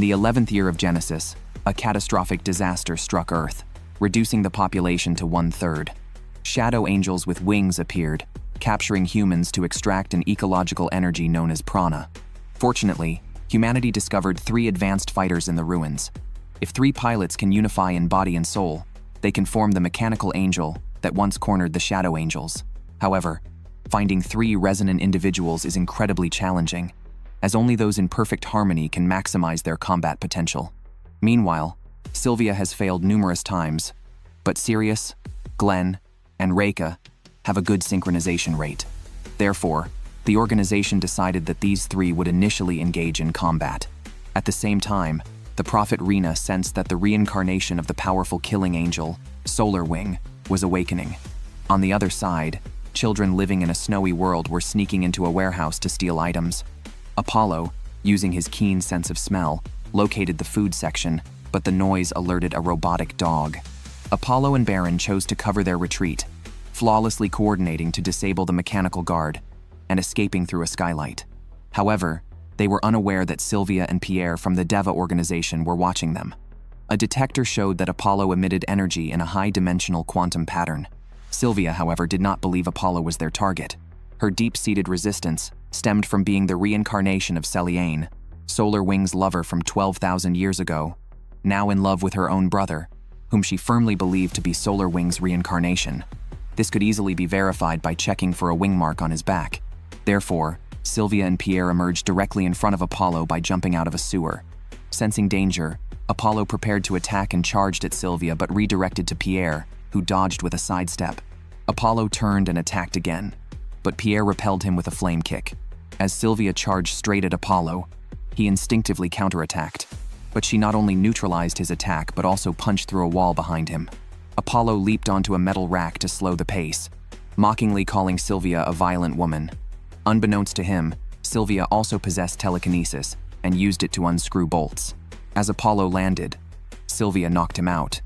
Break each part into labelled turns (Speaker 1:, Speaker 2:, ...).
Speaker 1: In the 11th year of Genesis, a catastrophic disaster struck Earth, reducing the population to 1/3. Shadow angels with wings appeared, capturing humans to extract an ecological energy known as prana. Fortunately, humanity discovered 3 advanced fighters in the ruins. If 3 pilots can unify in body and soul, they can form the mechanical angel that once cornered the shadow angels. However, finding 3 resonant individuals is incredibly challenging, as only those in perfect harmony can maximize their combat potential. Meanwhile, Sylvia has failed numerous times, but Sirius, Glenn, and Reika have a good synchronization rate. Therefore, the organization decided that these 3 would initially engage in combat. At the same time, the prophet Reena sensed that the reincarnation of the powerful killing angel, Solar Wing, was awakening. On the other side, children living in a snowy world were sneaking into a warehouse to steal items. Apollo, using his keen sense of smell, located the food section, but the noise alerted a robotic dog. Apollo and Baron chose to cover their retreat, flawlessly coordinating to disable the mechanical guard and escaping through a skylight. However, they were unaware that Sylvia and Pierre from the Deva organization were watching them. A detector showed that Apollo emitted energy in a high-dimensional quantum pattern. Sylvia, however, did not believe Apollo was their target. Her deep-seated resistance stemmed from being the reincarnation of Celiane, Solar Wing's lover from 12,000 years ago, now in love with her own brother, whom she firmly believed to be Solar Wing's reincarnation. This could easily be verified by checking for a wing mark on his back. Therefore, Sylvia and Pierre emerged directly in front of Apollo by jumping out of a sewer. Sensing danger, Apollo prepared to attack and charged at Sylvia but redirected to Pierre, who dodged with a sidestep. Apollo turned and attacked again, but Pierre repelled him with a flame kick. As Sylvia charged straight at Apollo, he instinctively counterattacked, but she not only neutralized his attack but also punched through a wall behind him. Apollo leaped onto a metal rack to slow the pace, mockingly calling Sylvia a violent woman. Unbeknownst to him, Sylvia also possessed telekinesis and used it to unscrew bolts. As Apollo landed, Sylvia knocked him out.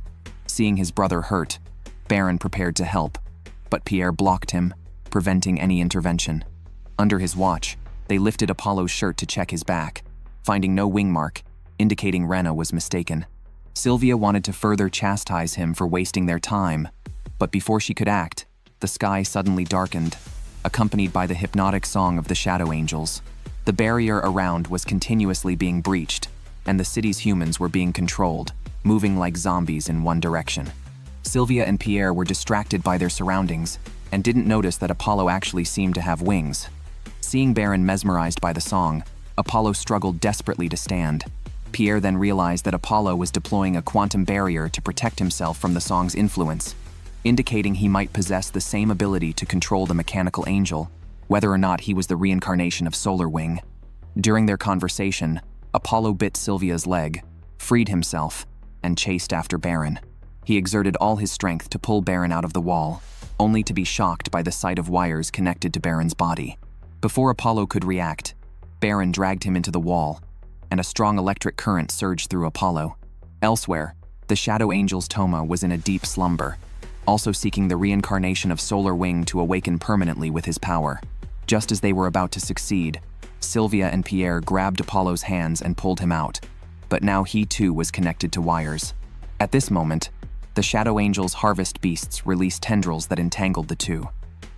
Speaker 1: Seeing his brother hurt, Baron prepared to help, but Pierre blocked him, preventing any intervention. Under his watch, they lifted Apollo's shirt to check his back, finding no wing mark, indicating Reena was mistaken. Sylvia wanted to further chastise him for wasting their time, but before she could act, the sky suddenly darkened, accompanied by the hypnotic song of the shadow angels. The barrier around was continuously being breached, and the city's humans were being controlled, moving like zombies in one direction. Sylvia and Pierre were distracted by their surroundings and didn't notice that Apollo actually seemed to have wings. Seeing Baron mesmerized by the song, Apollo struggled desperately to stand. Pierre then realized that Apollo was deploying a quantum barrier to protect himself from the song's influence, indicating he might possess the same ability to control the mechanical angel, whether or not he was the reincarnation of Solar Wing. During their conversation, Apollo bit Sylvia's leg, freed himself, and chased after Baron. He exerted all his strength to pull Baron out of the wall, only to be shocked by the sight of wires connected to Baron's body. Before Apollo could react, Baron dragged him into the wall, and a strong electric current surged through Apollo. Elsewhere, the Shadow Angel's Toma was in a deep slumber, also seeking the reincarnation of Solar Wing to awaken permanently with his power. Just as they were about to succeed, Sylvia and Pierre grabbed Apollo's hands and pulled him out, but now he too was connected to wires. At this moment, the Shadow Angel's harvest beasts released tendrils that entangled the two.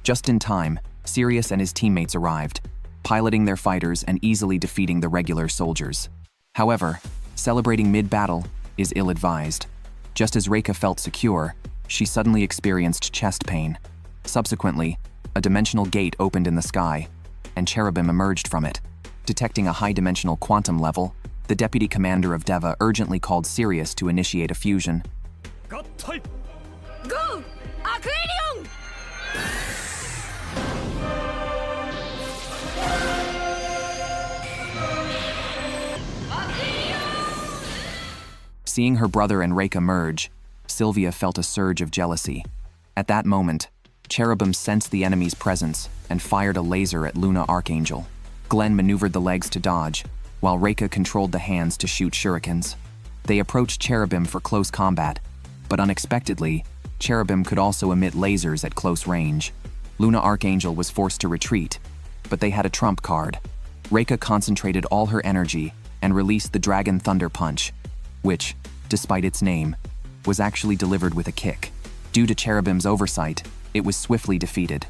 Speaker 1: Just in time, Sirius and his teammates arrived, piloting their fighters and easily defeating the regular soldiers. However, celebrating mid-battle is ill-advised. Just as Reika felt secure, she suddenly experienced chest pain. Subsequently, a dimensional gate opened in the sky, and cherubim emerged from it. Detecting a high-dimensional quantum level, the deputy commander of Deva urgently called Sirius to initiate a fusion.
Speaker 2: Go! Aquarium!
Speaker 1: Seeing her brother and Reika merge, Sylvia felt a surge of jealousy. At that moment, cherubim sensed the enemy's presence and fired a laser at Luna Archangel. Glenn maneuvered the legs to dodge, while Reika controlled the hands to shoot shurikens. They approached cherubim for close combat, but unexpectedly, cherubim could also emit lasers at close range. Luna Archangel was forced to retreat, but they had a trump card. Reika concentrated all her energy and released the Dragon Thunder Punch, which, despite its name, was actually delivered with a kick. Due to Cherubim's oversight, it was swiftly defeated.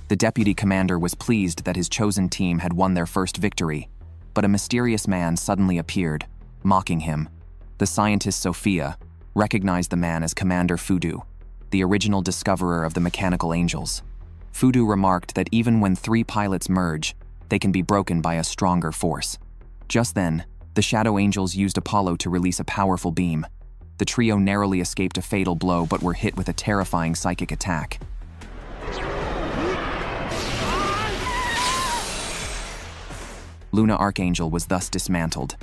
Speaker 1: The deputy commander was pleased that his chosen team had won their first victory, but a mysterious man suddenly appeared, mocking him. The scientist Sophia recognized the man as Commander Fudu, the original discoverer of the mechanical angels. Fudu remarked that even when three pilots merge, they can be broken by a stronger force. Just then, the Shadow Angels used Apollo to release a powerful beam. The trio narrowly escaped a fatal blow but were hit with a terrifying psychic attack. Luna Archangel was thus dismantled.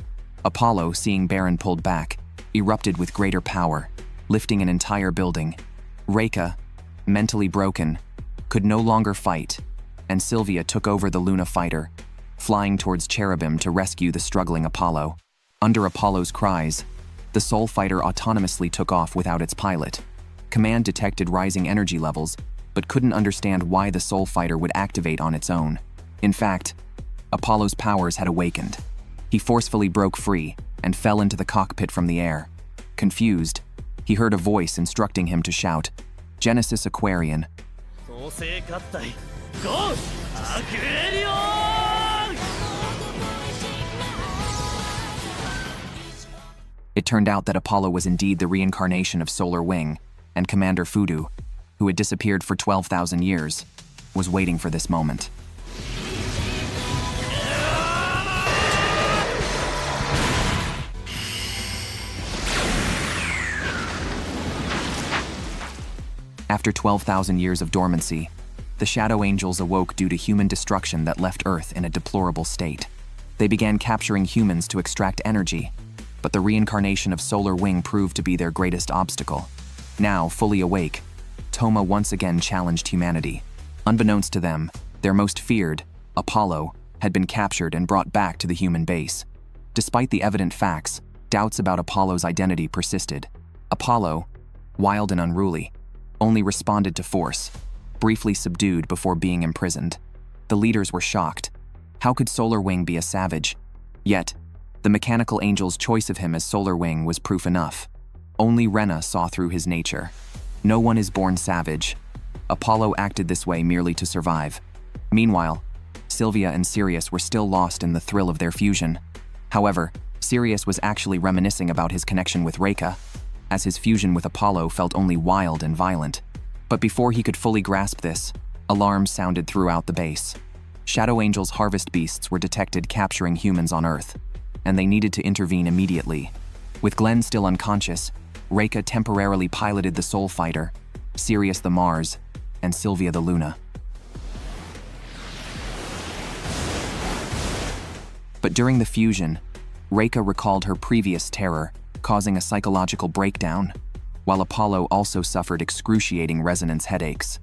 Speaker 1: Apollo, seeing Baron pulled back, erupted with greater power, lifting an entire building. Reika, mentally broken, could no longer fight, and Sylvia took over the Luna fighter, flying towards Cherubim to rescue the struggling Apollo. Under Apollo's cries, the Soul Fighter autonomously took off without its pilot. Command detected rising energy levels, but couldn't understand why the Soul Fighter would activate on its own. In fact, Apollo's powers had awakened. He forcefully broke free and fell into the cockpit from the air. Confused, he heard a voice instructing him to shout, "Genesis Aquarian." It turned out that Apollo was indeed the reincarnation of Solar Wing, and Commander Fudu, who had disappeared for 12,000 years, was waiting for this moment. After 12,000 years of dormancy, the Shadow Angels awoke due to human destruction that left Earth in a deplorable state. They began capturing humans to extract energy, but the reincarnation of Solar Wing proved to be their greatest obstacle. Now, fully awake, Toma once again challenged humanity. Unbeknownst to them, their most feared, Apollo, had been captured and brought back to the human base. Despite the evident facts, doubts about Apollo's identity persisted. Apollo, wild and unruly, only responded to force, briefly subdued before being imprisoned. The leaders were shocked. How could Solar Wing be a savage? Yet, the mechanical angel's choice of him as Solar Wing was proof enough. Only Reena saw through his nature. No one is born savage. Apollo acted this way merely to survive. Meanwhile, Sylvia and Sirius were still lost in the thrill of their fusion. However, Sirius was actually reminiscing about his connection with Reika, as his fusion with Apollo felt only wild and violent. But before he could fully grasp this, alarms sounded throughout the base. Shadow Angel's harvest beasts were detected capturing humans on Earth, and they needed to intervene immediately. With Glenn still unconscious, Reika temporarily piloted the Soul Fighter, Sirius the Mars, and Sylvia the Luna. But during the fusion, Reika recalled her previous terror, causing a psychological breakdown, while Apollo also suffered excruciating resonance headaches.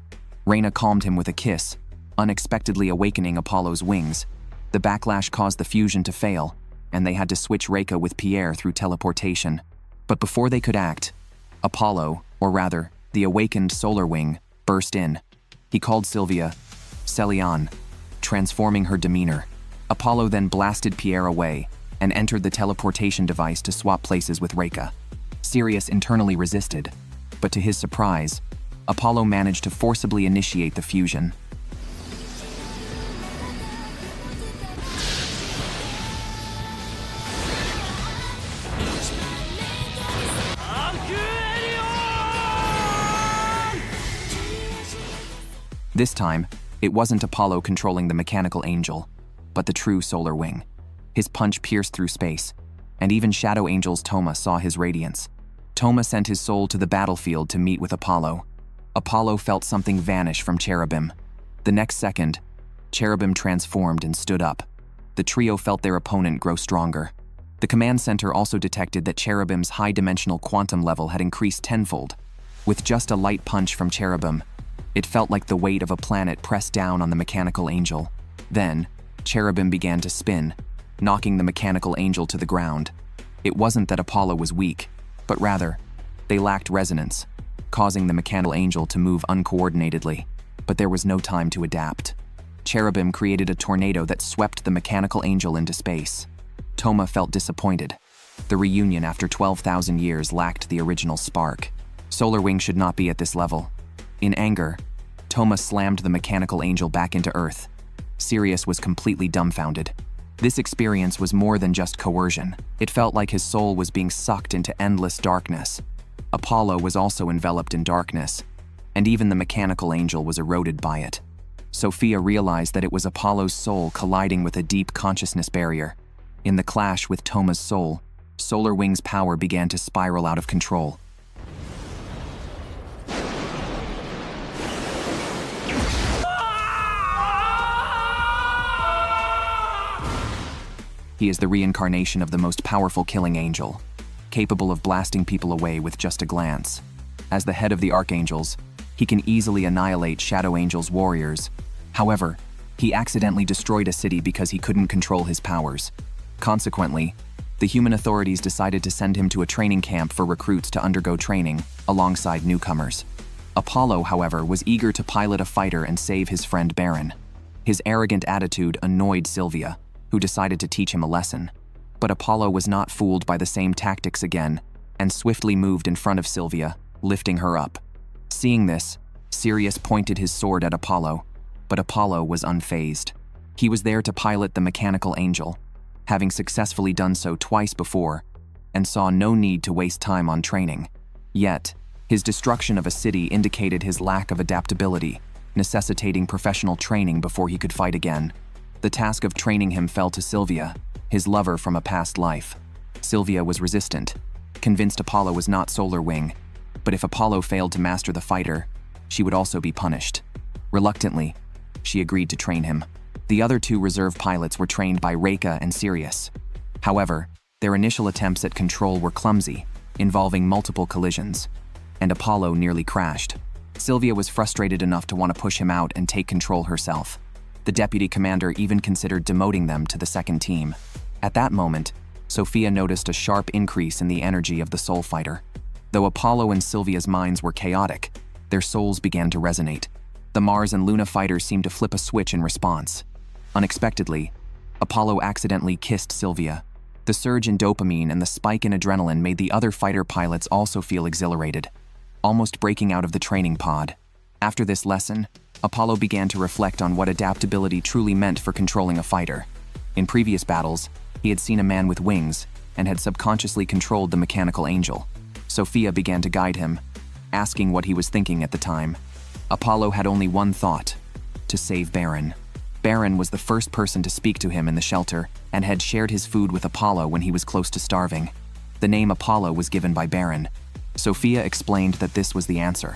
Speaker 1: Reena calmed him with a kiss, unexpectedly awakening Apollo's wings. The backlash caused the fusion to fail, and they had to switch Reika with Pierre through teleportation. But before they could act, Apollo, or rather, the awakened Solar Wing, burst in. He called Sylvia Celian, transforming her demeanor. Apollo then blasted Pierre away and entered the teleportation device to swap places with Reika. Sirius internally resisted, but to his surprise, Apollo managed to forcibly initiate the fusion. This time, it wasn't Apollo controlling the mechanical angel, but the true Solar Wing. His punch pierced through space, and even Shadow Angel's Toma saw his radiance. Toma sent his soul to the battlefield to meet with Apollo. Apollo felt something vanish from Cherubim. The next second, Cherubim transformed and stood up. The trio felt their opponent grow stronger. The command center also detected that Cherubim's high-dimensional quantum level had increased tenfold. With just a light punch from Cherubim, it felt like the weight of a planet pressed down on the mechanical angel. Then, Cherubim began to spin, knocking the mechanical angel to the ground. It wasn't that Apollo was weak, but rather, they lacked resonance, causing the mechanical angel to move uncoordinatedly. But there was no time to adapt. Cherubim created a tornado that swept the mechanical angel into space. Toma felt disappointed. The reunion after 12,000 years lacked the original spark. Solar Wing should not be at this level. In anger, Toma slammed the mechanical angel back into Earth. Sirius was completely dumbfounded. This experience was more than just coercion. It felt like his soul was being sucked into endless darkness. Apollo was also enveloped in darkness, and even the mechanical angel was eroded by it. Sophia realized that it was Apollo's soul colliding with a deep consciousness barrier. In the clash with Toma's soul, Solar Wing's power began to spiral out of control. He is the reincarnation of the most powerful killing angel, capable of blasting people away with just a glance. As the head of the archangels, he can easily annihilate Shadow Angel's warriors. However, he accidentally destroyed a city because he couldn't control his powers. Consequently, the human authorities decided to send him to a training camp for recruits to undergo training alongside newcomers. Apollo, however, was eager to pilot a fighter and save his friend Baron. His arrogant attitude annoyed Sylvia, who decided to teach him a lesson. But Apollo was not fooled by the same tactics again, and swiftly moved in front of Sylvia, lifting her up. Seeing this, Sirius pointed his sword at Apollo, but Apollo was unfazed. He was there to pilot the mechanical angel, having successfully done so twice before, and saw no need to waste time on training. Yet, his destruction of a city indicated his lack of adaptability, necessitating professional training before he could fight again. The task of training him fell to Sylvia, his lover from a past life. Sylvia was resistant, convinced Apollo was not Solar Wing, but if Apollo failed to master the fighter, she would also be punished. Reluctantly, she agreed to train him. The other two reserve pilots were trained by Reika and Sirius. However, their initial attempts at control were clumsy, involving multiple collisions, and Apollo nearly crashed. Sylvia was frustrated enough to want to push him out and take control herself. The deputy commander even considered demoting them to the second team. At that moment, Sophia noticed a sharp increase in the energy of the soul fighter. Though Apollo and Sylvia's minds were chaotic, their souls began to resonate. The Mars and Luna fighters seemed to flip a switch in response. Unexpectedly, Apollo accidentally kissed Sylvia. The surge in dopamine and the spike in adrenaline made the other fighter pilots also feel exhilarated, almost breaking out of the training pod. After this lesson, Apollo began to reflect on what adaptability truly meant for controlling a fighter. In previous battles, he had seen a man with wings and had subconsciously controlled the mechanical angel. Sophia began to guide him, asking what he was thinking at the time. Apollo had only one thought: to save Baron. Baron was the first person to speak to him in the shelter and had shared his food with Apollo when he was close to starving. The name Apollo was given by Baron. Sophia explained that this was the answer.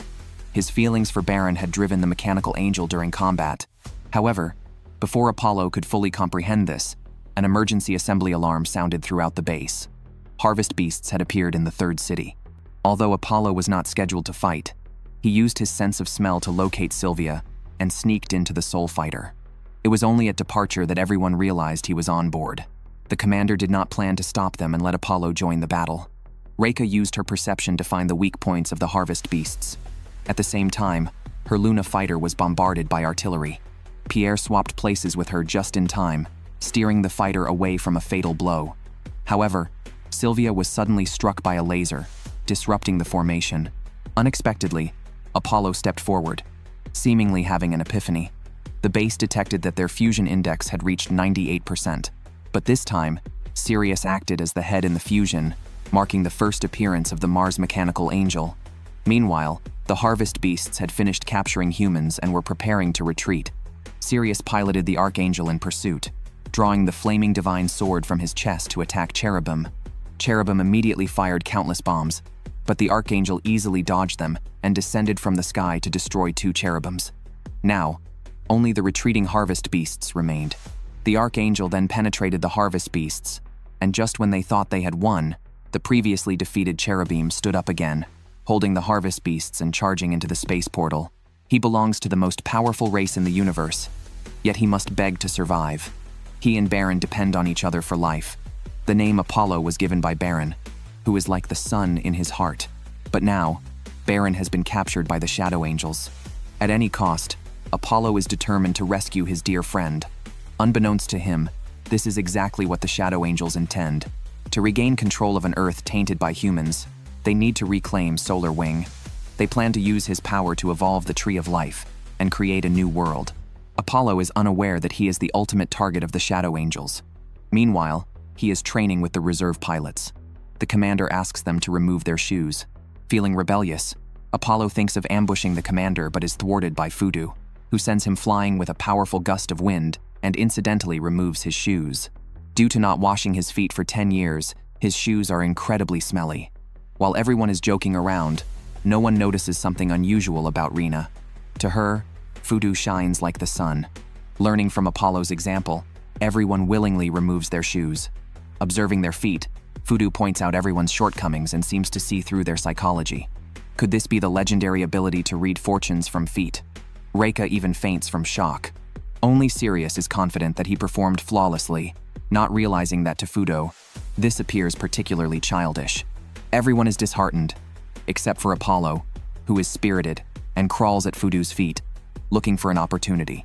Speaker 1: His feelings for Baron had driven the mechanical angel during combat. However, before Apollo could fully comprehend this, an emergency assembly alarm sounded throughout the base. Harvest beasts had appeared in the third city. Although Apollo was not scheduled to fight, he used his sense of smell to locate Sylvia and sneaked into the soul fighter. It was only at departure that everyone realized he was on board. The commander did not plan to stop them and let Apollo join the battle. Reika used her perception to find the weak points of the harvest beasts. At the same time, her Luna fighter was bombarded by artillery. Pierre swapped places with her just in time, steering the fighter away from a fatal blow. However, Sylvia was suddenly struck by a laser, disrupting the formation. Unexpectedly, Apollo stepped forward, seemingly having an epiphany. The base detected that their fusion index had reached 98%, but this time, Sirius acted as the head in the fusion, marking the first appearance of the Mars mechanical angel. Meanwhile, the harvest beasts had finished capturing humans and were preparing to retreat. Sirius piloted the archangel in pursuit, drawing the flaming divine sword from his chest to attack Cherubim. Cherubim immediately fired countless bombs, but the archangel easily dodged them and descended from the sky to destroy two cherubims. Now, only the retreating harvest beasts remained. The archangel then penetrated the harvest beasts, and just when they thought they had won, the previously defeated cherubim stood up again, holding the harvest beasts and charging into the space portal. He belongs to the most powerful race in the universe, yet he must beg to survive. He and Baron depend on each other for life. The name Apollo was given by Baron, who is like the sun in his heart. But now, Baron has been captured by the Shadow Angels. At any cost, Apollo is determined to rescue his dear friend. Unbeknownst to him, This is exactly what the Shadow Angels intend. To regain control of an Earth tainted by humans, they need to reclaim Solar Wing. They plan to use his power to evolve the Tree of Life and create a new world. Apollo is unaware that he is the ultimate target of the Shadow Angels. Meanwhile, he is training with the reserve pilots. The commander asks them to remove their shoes. Feeling rebellious, Apollo thinks of ambushing the commander but is thwarted by Fudu, who sends him flying with a powerful gust of wind and incidentally removes his shoes. Due to not washing his feet for 10 years, his shoes are incredibly smelly. While everyone is joking around, no one notices something unusual about Reena. To her, Fudu shines like the sun. Learning from Apollo's example, everyone willingly removes their shoes. Observing their feet, Fudu points out everyone's shortcomings and seems to see through their psychology. Could this be the legendary ability to read fortunes from feet? Reika even faints from shock. Only Sirius is confident that he performed flawlessly, not realizing that to Fudo, this appears particularly childish. Everyone is disheartened, except for Apollo, who is spirited and crawls at Fudu's feet, looking for an opportunity.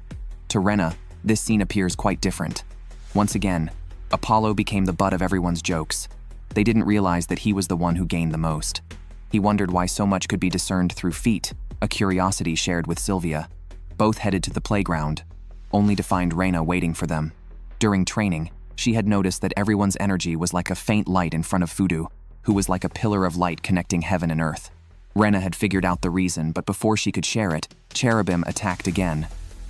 Speaker 1: To Reena, this scene appears quite different. Once again, Apollo became the butt of everyone's jokes. They didn't realize that he was the one who gained the most. He wondered why so much could be discerned through feet, a curiosity shared with Sylvia. Both headed to the playground, only to find Reena waiting for them. During training, she had noticed that everyone's energy was like a faint light in front of Fudu, who was like a pillar of light connecting heaven and earth. Reena had figured out the reason, but before she could share it, Cherubim attacked again.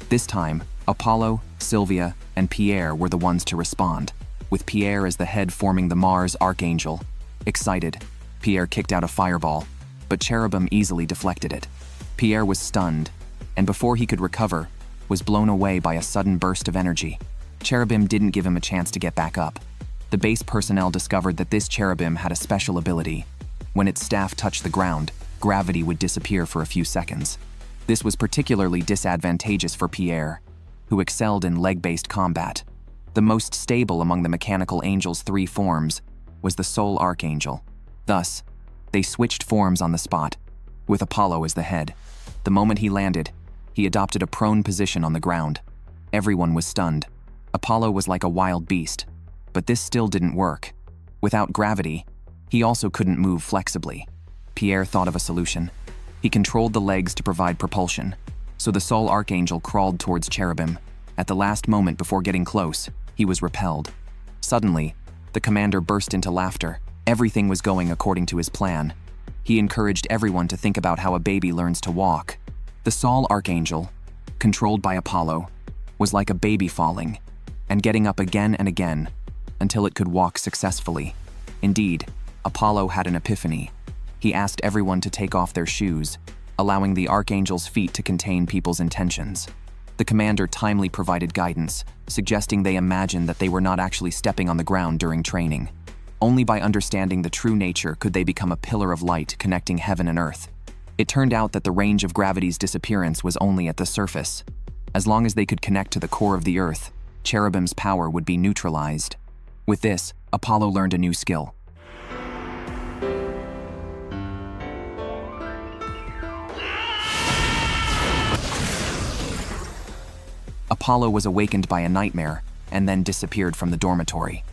Speaker 1: This time, Apollo, Sylvia, and Pierre were the ones to respond, with Pierre as the head forming the Mars archangel. Excited, Pierre kicked out a fireball, but Cherubim easily deflected it. Pierre was stunned, and before he could recover, was blown away by a sudden burst of energy. Cherubim didn't give him a chance to get back up. The base personnel discovered that this Cherubim had a special ability. When its staff touched the ground, gravity would disappear for a few seconds. This was particularly disadvantageous for Pierre, who excelled in leg-based combat. The most stable among the mechanical angel's 3 forms was the Soul Archangel. Thus, they switched forms on the spot, with Apollo as the head. The moment he landed, he adopted a prone position on the ground. Everyone was stunned. Apollo was like a wild beast, but this still didn't work. Without gravity, he also couldn't move flexibly. Pierre thought of a solution. He controlled the legs to provide propulsion, so the Soul Archangel crawled towards Cherubim. At the last moment before getting close, he was repelled. Suddenly, the commander burst into laughter. Everything was going according to his plan. He encouraged everyone to think about how a baby learns to walk. The Soul Archangel, controlled by Apollo, was like a baby falling and getting up again and again until it could walk successfully. Indeed, Apollo had an epiphany. He asked everyone to take off their shoes, allowing the Archangel's feet to contain people's intentions. The commander timely provided guidance, suggesting they imagine that they were not actually stepping on the ground during training. Only by understanding the true nature could they become a pillar of light connecting heaven and earth. It turned out that the range of gravity's disappearance was only at the surface. As long as they could connect to the core of the earth, Cherubim's power would be neutralized. With this, Apollo learned a new skill. Apollo was awakened by a nightmare and then disappeared from the dormitory.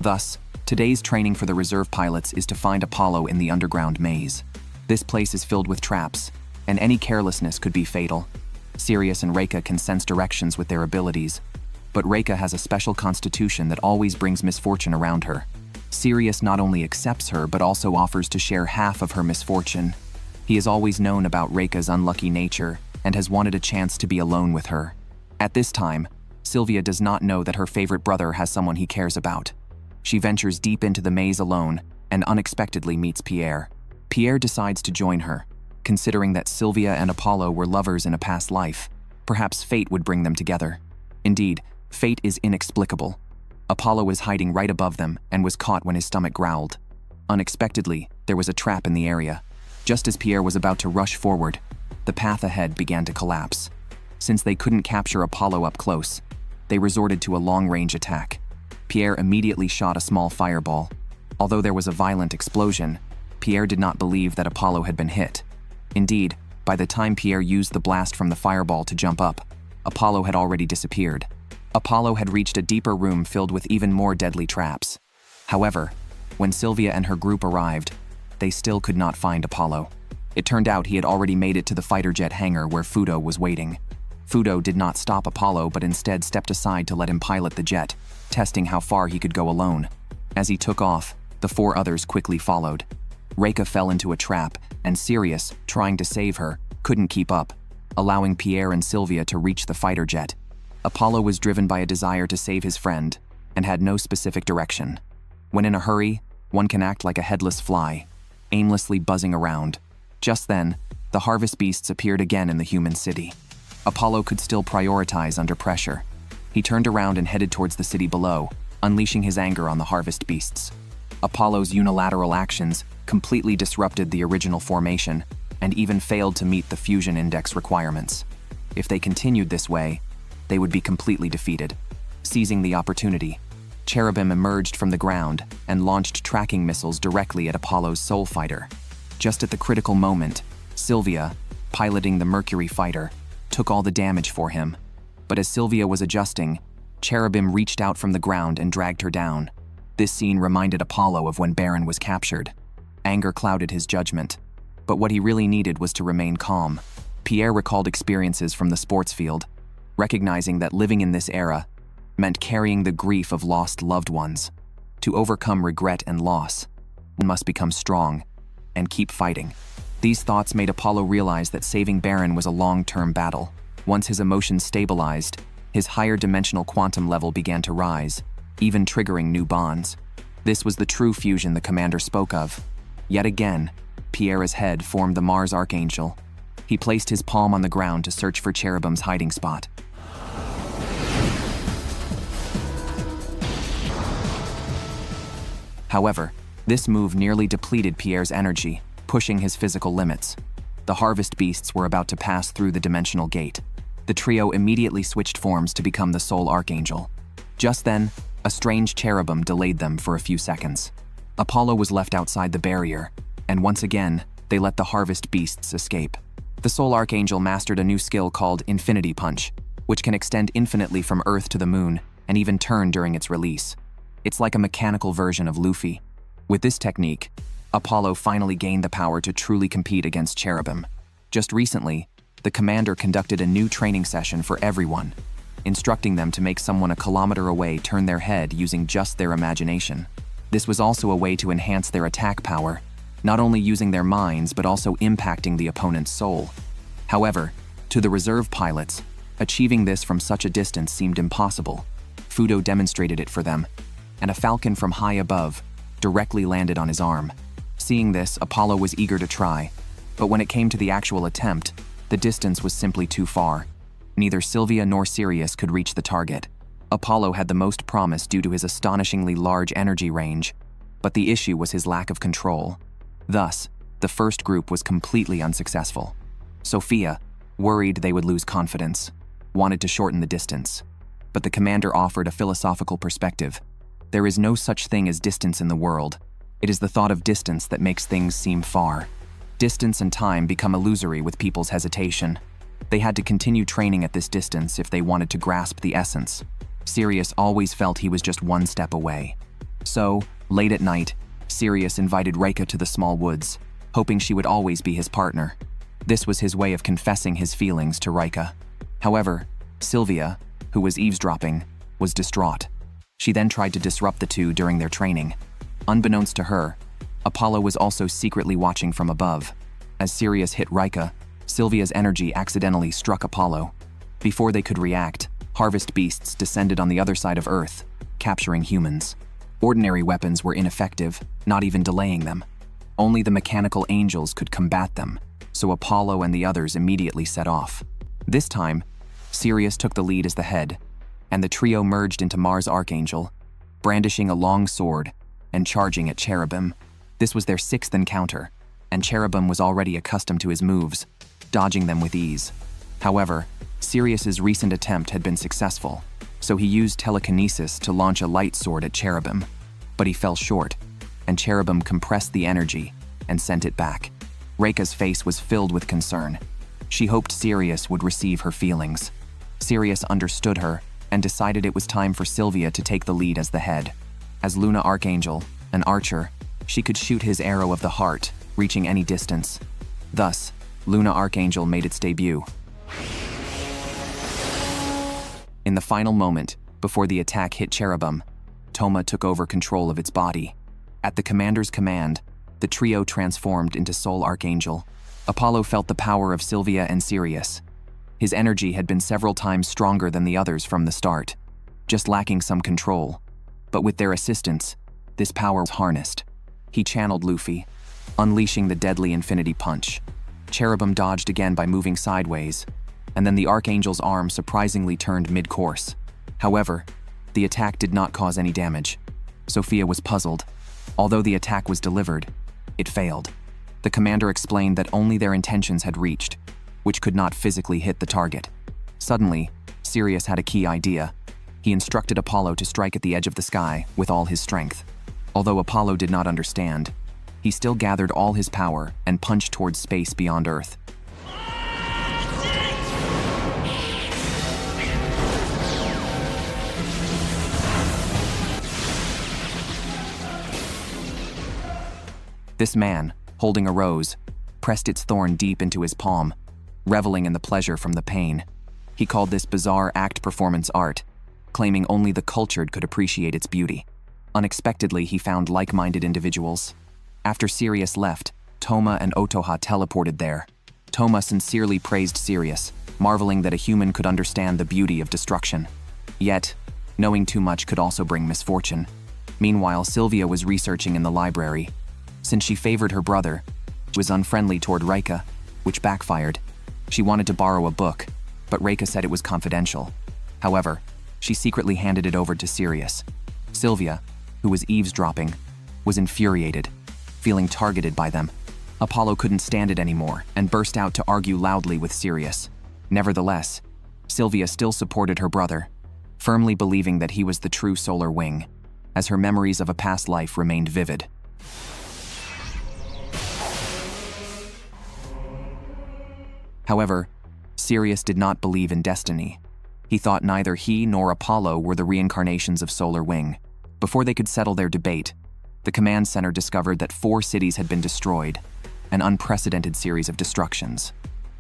Speaker 1: Thus, today's training for the reserve pilots is to find Apollo in the underground maze. This place is filled with traps, and any carelessness could be fatal. Sirius and Reika can sense directions with their abilities, but Reika has a special constitution that always brings misfortune around her. Sirius not only accepts her but also offers to share half of her misfortune. He has always known about Reika's unlucky nature and has wanted a chance to be alone with her. At this time, Sylvia does not know that her favorite brother has someone he cares about. She ventures deep into the maze alone and unexpectedly meets Pierre. Pierre decides to join her, considering that Sylvia and Apollo were lovers in a past life. Perhaps fate would bring them together. Indeed, fate is inexplicable. Apollo was hiding right above them and was caught when his stomach growled. Unexpectedly, there was a trap in the area. Just as Pierre was about to rush forward, the path ahead began to collapse. Since they couldn't capture Apollo up close, they resorted to a long-range attack. Pierre immediately shot a small fireball. Although there was a violent explosion, Pierre did not believe that Apollo had been hit. Indeed, by the time Pierre used the blast from the fireball to jump up, Apollo had already disappeared. Apollo had reached a deeper room filled with even more deadly traps. However, when Sylvia and her group arrived, they still could not find Apollo. It turned out he had already made it to the fighter jet hangar where Fudo was waiting. Fudo did not stop Apollo but instead stepped aside to let him pilot the jet, testing how far he could go alone. As he took off, the 4 others quickly followed. Reika fell into a trap, and Sirius, trying to save her, couldn't keep up, allowing Pierre and Sylvia to reach the fighter jet. Apollo was driven by a desire to save his friend and had no specific direction. When in a hurry, one can act like a headless fly, aimlessly buzzing around. Just then, the harvest beasts appeared again in the human city. Apollo could still prioritize under pressure. He turned around and headed towards the city below, unleashing his anger on the harvest beasts. Apollo's unilateral actions completely disrupted the original formation and even failed to meet the fusion index requirements. If they continued this way, they would be completely defeated. Seizing the opportunity, Cherubim emerged from the ground and launched tracking missiles directly at Apollo's soul fighter. Just at the critical moment, Sylvia, piloting the Mercury fighter, took all the damage for him. But as Sylvia was adjusting, Cherubim reached out from the ground and dragged her down. This scene reminded Apollo of when Baron was captured. Anger clouded his judgment, but what he really needed was to remain calm. Pierre recalled experiences from the sports field, recognizing that living in this era meant carrying the grief of lost loved ones. To overcome regret and loss, one must become strong and keep fighting. These thoughts made Apollo realize that saving Baron was a long-term battle. Once his emotions stabilized, his higher dimensional quantum level began to rise, even triggering new bonds. This was the true fusion the commander spoke of. Yet again, Pierre's head formed the Mars Archangel. He placed his palm on the ground to search for Cherubim's hiding spot. However, this move nearly depleted Pierre's energy, pushing his physical limits. The harvest beasts were about to pass through the dimensional gate. The trio immediately switched forms to become the Soul Archangel. Just then, a strange cherubim delayed them for a few seconds. Apollo was left outside the barrier, and once again, they let the harvest beasts escape. The Soul Archangel mastered a new skill called Infinity Punch, which can extend infinitely from Earth to the Moon and even turn during its release. It's like a mechanical version of Luffy. With this technique, Apollo finally gained the power to truly compete against Cherubim. Just recently, the commander conducted a new training session for everyone, instructing them to make someone a kilometer away turn their head using just their imagination. This was also a way to enhance their attack power, not only using their minds but also impacting the opponent's soul. However, to the reserve pilots, achieving this from such a distance seemed impossible. Fudo demonstrated it for them, and a falcon from high above directly landed on his arm. Seeing this, Apollo was eager to try, but when it came to the actual attempt, the distance was simply too far. Neither Sylvia nor Sirius could reach the target. Apollo had the most promise due to his astonishingly large energy range, but the issue was his lack of control. Thus, the first group was completely unsuccessful. Sophia, worried they would lose confidence, wanted to shorten the distance, but the commander offered a philosophical perspective. There is no such thing as distance in the world. It is the thought of distance that makes things seem far. Distance and time become illusory with people's hesitation. They had to continue training at this distance if they wanted to grasp the essence. Sirius always felt he was just one step away. So, late at night, Sirius invited Reika to the small woods, hoping she would always be his partner. This was his way of confessing his feelings to Reika. However, Sylvia, who was eavesdropping, was distraught. She then tried to disrupt the two during their training. Unbeknownst to her, Apollo was also secretly watching from above. As Sirius hit Reika, Sylvia's energy accidentally struck Apollo. Before they could react, harvest beasts descended on the other side of Earth, capturing humans. Ordinary weapons were ineffective, not even delaying them. Only the mechanical angels could combat them, so Apollo and the others immediately set off. This time, Sirius took the lead as the head, and the trio merged into Mars Archangel, brandishing a long sword and charging at Cherubim. This was their 6th encounter, and Cherubim was already accustomed to his moves, dodging them with ease. However, Sirius's recent attempt had been successful, so he used telekinesis to launch a light sword at Cherubim, but he fell short, and Cherubim compressed the energy and sent it back. Reika's face was filled with concern. She hoped Sirius would receive her feelings. Sirius understood her and decided it was time for Sylvia to take the lead as the head. As Luna Archangel, an archer, she could shoot his arrow of the heart, reaching any distance. Thus, Luna Archangel made its debut. In the final moment, before the attack hit Cherubim, Toma took over control of its body. At the commander's command, the trio transformed into Soul Archangel. Apollo felt the power of Sylvia and Sirius. His energy had been several times stronger than the others from the start, just lacking some control. But with their assistance, this power was harnessed. He channeled Luffy, unleashing the deadly Infinity Punch. Cherubim dodged again by moving sideways, and then the Archangel's arm surprisingly turned mid-course. However, the attack did not cause any damage. Sophia was puzzled. Although the attack was delivered, it failed. The commander explained that only their intentions had reached, which could not physically hit the target. Suddenly, Sirius had a key idea. He instructed Apollo to strike at the edge of the sky with all his strength. Although Apollo did not understand, he still gathered all his power and punched towards space beyond Earth. This man, holding a rose, pressed its thorn deep into his palm, reveling in the pleasure from the pain. He called this bizarre act performance art, claiming only the cultured could appreciate its beauty. Unexpectedly, he found like-minded individuals. After Sirius left, Toma and Otoha teleported there. Toma sincerely praised Sirius, marveling that a human could understand the beauty of destruction. Yet, knowing too much could also bring misfortune. Meanwhile, Sylvia was researching in the library. Since she favored her brother, she was unfriendly toward Reika, which backfired. She wanted to borrow a book, but Reika said it was confidential. However, she secretly handed it over to Sirius. Sylvia, who was eavesdropping, was infuriated, feeling targeted by them. Apollo couldn't stand it anymore and burst out to argue loudly with Sirius. Nevertheless, Sylvia still supported her brother, firmly believing that he was the true solar wing, as her memories of a past life remained vivid. However, Sirius did not believe in destiny. He thought neither he nor Apollo were the reincarnations of Solar Wing. Before they could settle their debate, the command center discovered that 4 cities had been destroyed, an unprecedented series of destructions.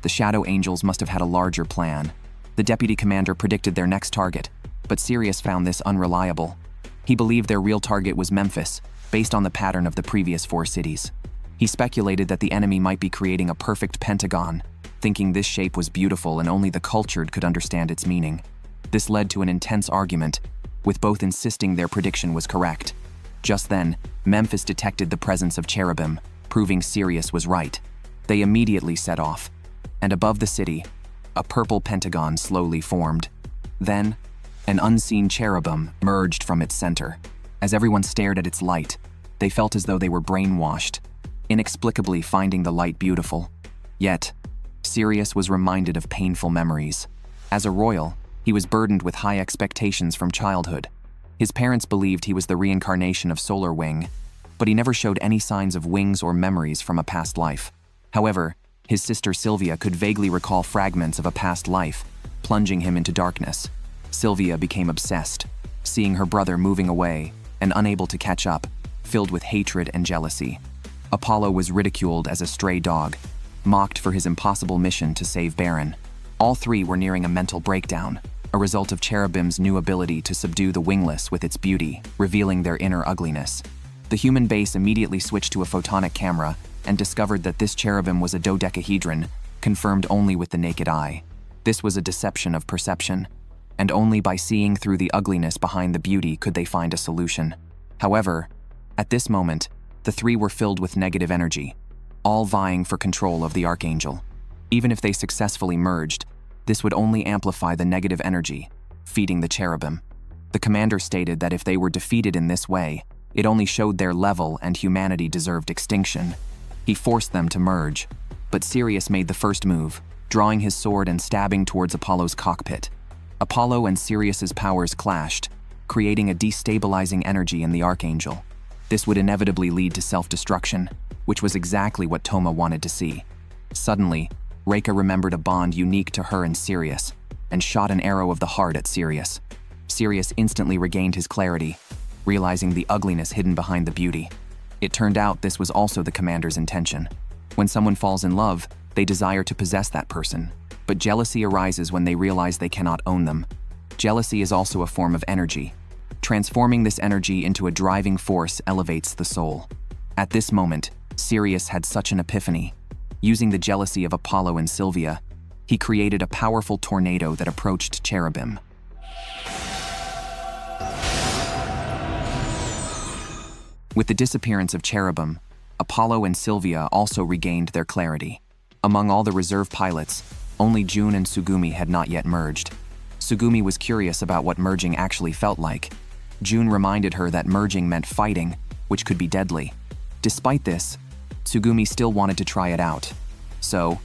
Speaker 1: The Shadow Angels must have had a larger plan. The deputy commander predicted their next target, but Sirius found this unreliable. He believed their real target was Memphis, based on the pattern of the previous 4 cities. He speculated that the enemy might be creating a perfect pentagon, thinking this shape was beautiful and only the cultured could understand its meaning. This led to an intense argument, with both insisting their prediction was correct. Just then, Memphis detected the presence of cherubim, proving Sirius was right. They immediately set off, and above the city, a purple pentagon slowly formed. Then, an unseen cherubim emerged from its center. As everyone stared at its light, they felt as though they were brainwashed, inexplicably finding the light beautiful. Yet, Sirius was reminded of painful memories. As a royal, he was burdened with high expectations from childhood. His parents believed he was the reincarnation of Solar Wing, but he never showed any signs of wings or memories from a past life. However, his sister Sylvia could vaguely recall fragments of a past life, plunging him into darkness. Sylvia became obsessed, seeing her brother moving away and unable to catch up, filled with hatred and jealousy. Apollo was ridiculed as a stray dog, mocked for his impossible mission to save Baron. All 3 were nearing a mental breakdown, a result of Cherubim's new ability to subdue the wingless with its beauty, revealing their inner ugliness. The human base immediately switched to a photonic camera and discovered that this cherubim was a dodecahedron, confirmed only with the naked eye. This was a deception of perception, and only by seeing through the ugliness behind the beauty could they find a solution. However, at this moment, the 3 were filled with negative energy, all vying for control of the Archangel. Even if they successfully merged, this would only amplify the negative energy, feeding the cherubim. The commander stated that if they were defeated in this way, it only showed their level and humanity deserved extinction. He forced them to merge, but Sirius made the first move, drawing his sword and stabbing towards Apollo's cockpit. Apollo and Sirius's powers clashed, creating a destabilizing energy in the Archangel. This would inevitably lead to self-destruction, which was exactly what Toma wanted to see. Suddenly, Reika remembered a bond unique to her and Sirius, and shot an arrow of the heart at Sirius. Sirius instantly regained his clarity, realizing the ugliness hidden behind the beauty. It turned out this was also the commander's intention. When someone falls in love, they desire to possess that person, but jealousy arises when they realize they cannot own them. Jealousy is also a form of energy. Transforming this energy into a driving force elevates the soul. At this moment, Sirius had such an epiphany. Using the jealousy of Apollo and Sylvia, he created a powerful tornado that approached Cherubim. With the disappearance of Cherubim, Apollo and Sylvia also regained their clarity. Among all the reserve pilots, only June and Tsugumi had not yet merged. Tsugumi was curious about what merging actually felt like. June reminded her that merging meant fighting, which could be deadly. Despite this, Tsugumi still wanted to try it out. So,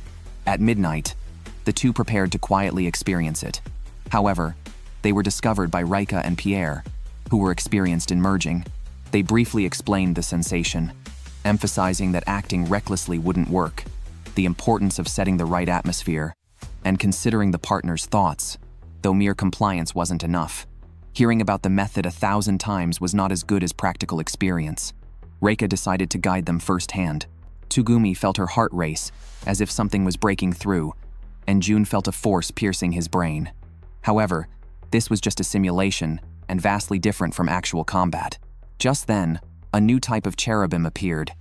Speaker 1: at midnight, the two prepared to quietly experience it. However, they were discovered by Rika and Pierre, who were experienced in merging. They briefly explained the sensation, emphasizing that acting recklessly wouldn't work, the importance of setting the right atmosphere, and considering the partner's thoughts, though mere compliance wasn't enough. Hearing about the method 1,000 times was not as good as practical experience. Reika decided to guide them firsthand. Tsugumi felt her heart race, as if something was breaking through, and June felt a force piercing his brain. However, this was just a simulation, and vastly different from actual combat. Just then, a new type of cherubim appeared,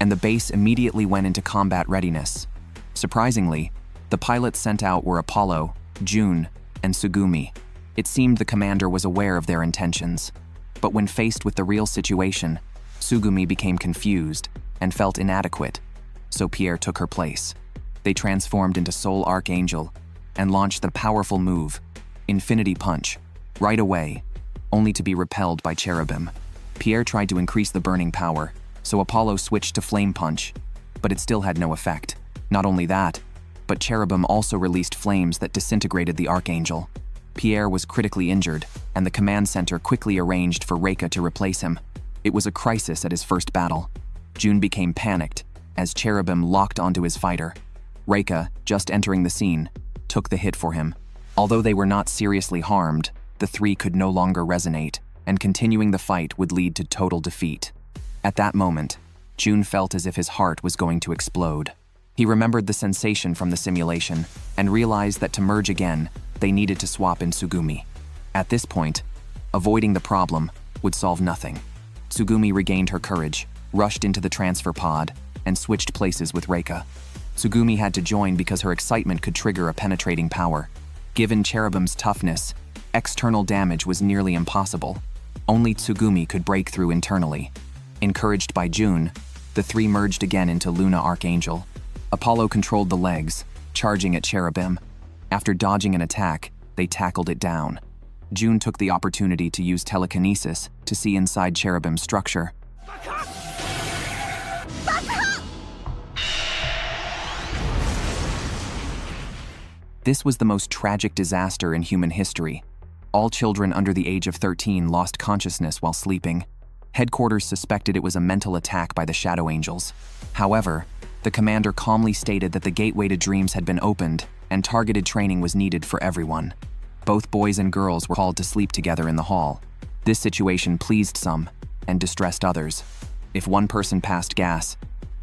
Speaker 1: and the base immediately went into combat readiness. Surprisingly, the pilots sent out were Apollo, June, and Tsugumi. It seemed the commander was aware of their intentions. But when faced with the real situation, Tsugumi became confused and felt inadequate, so Pierre took her place. They transformed into Soul Archangel and launched the powerful move, Infinity Punch, right away, only to be repelled by Cherubim. Pierre tried to increase the burning power, so Apollo switched to Flame Punch, but it still had no effect. Not only that, but Cherubim also released flames that disintegrated the Archangel. Pierre was critically injured, and the command center quickly arranged for Reika to replace him. It was a crisis at his first battle. June became panicked as Cherubim locked onto his fighter. Reika, just entering the scene, took the hit for him. Although they were not seriously harmed, the three could no longer resonate, and continuing the fight would lead to total defeat. At that moment, June felt as if his heart was going to explode. He remembered the sensation from the simulation and realized that to merge again, they needed to swap in Tsugumi. At this point, avoiding the problem would solve nothing. Tsugumi regained her courage, rushed into the transfer pod, and switched places with Reika. Tsugumi had to join because her excitement could trigger a penetrating power. Given Cherubim's toughness, external damage was nearly impossible. Only Tsugumi could break through internally. Encouraged by June, the three merged again into Luna Archangel. Apollo controlled the legs, charging at Cherubim. After dodging an attack, they tackled it down. June took the opportunity to use telekinesis to see inside Cherubim's structure. This was the most tragic disaster in human history. All children under the age of 13 lost consciousness while sleeping. Headquarters suspected it was a mental attack by the Shadow Angels. However, the commander calmly stated that the gateway to dreams had been opened and targeted training was needed for everyone. Both boys and girls were called to sleep together in the hall. This situation pleased some and distressed others. If one person passed gas,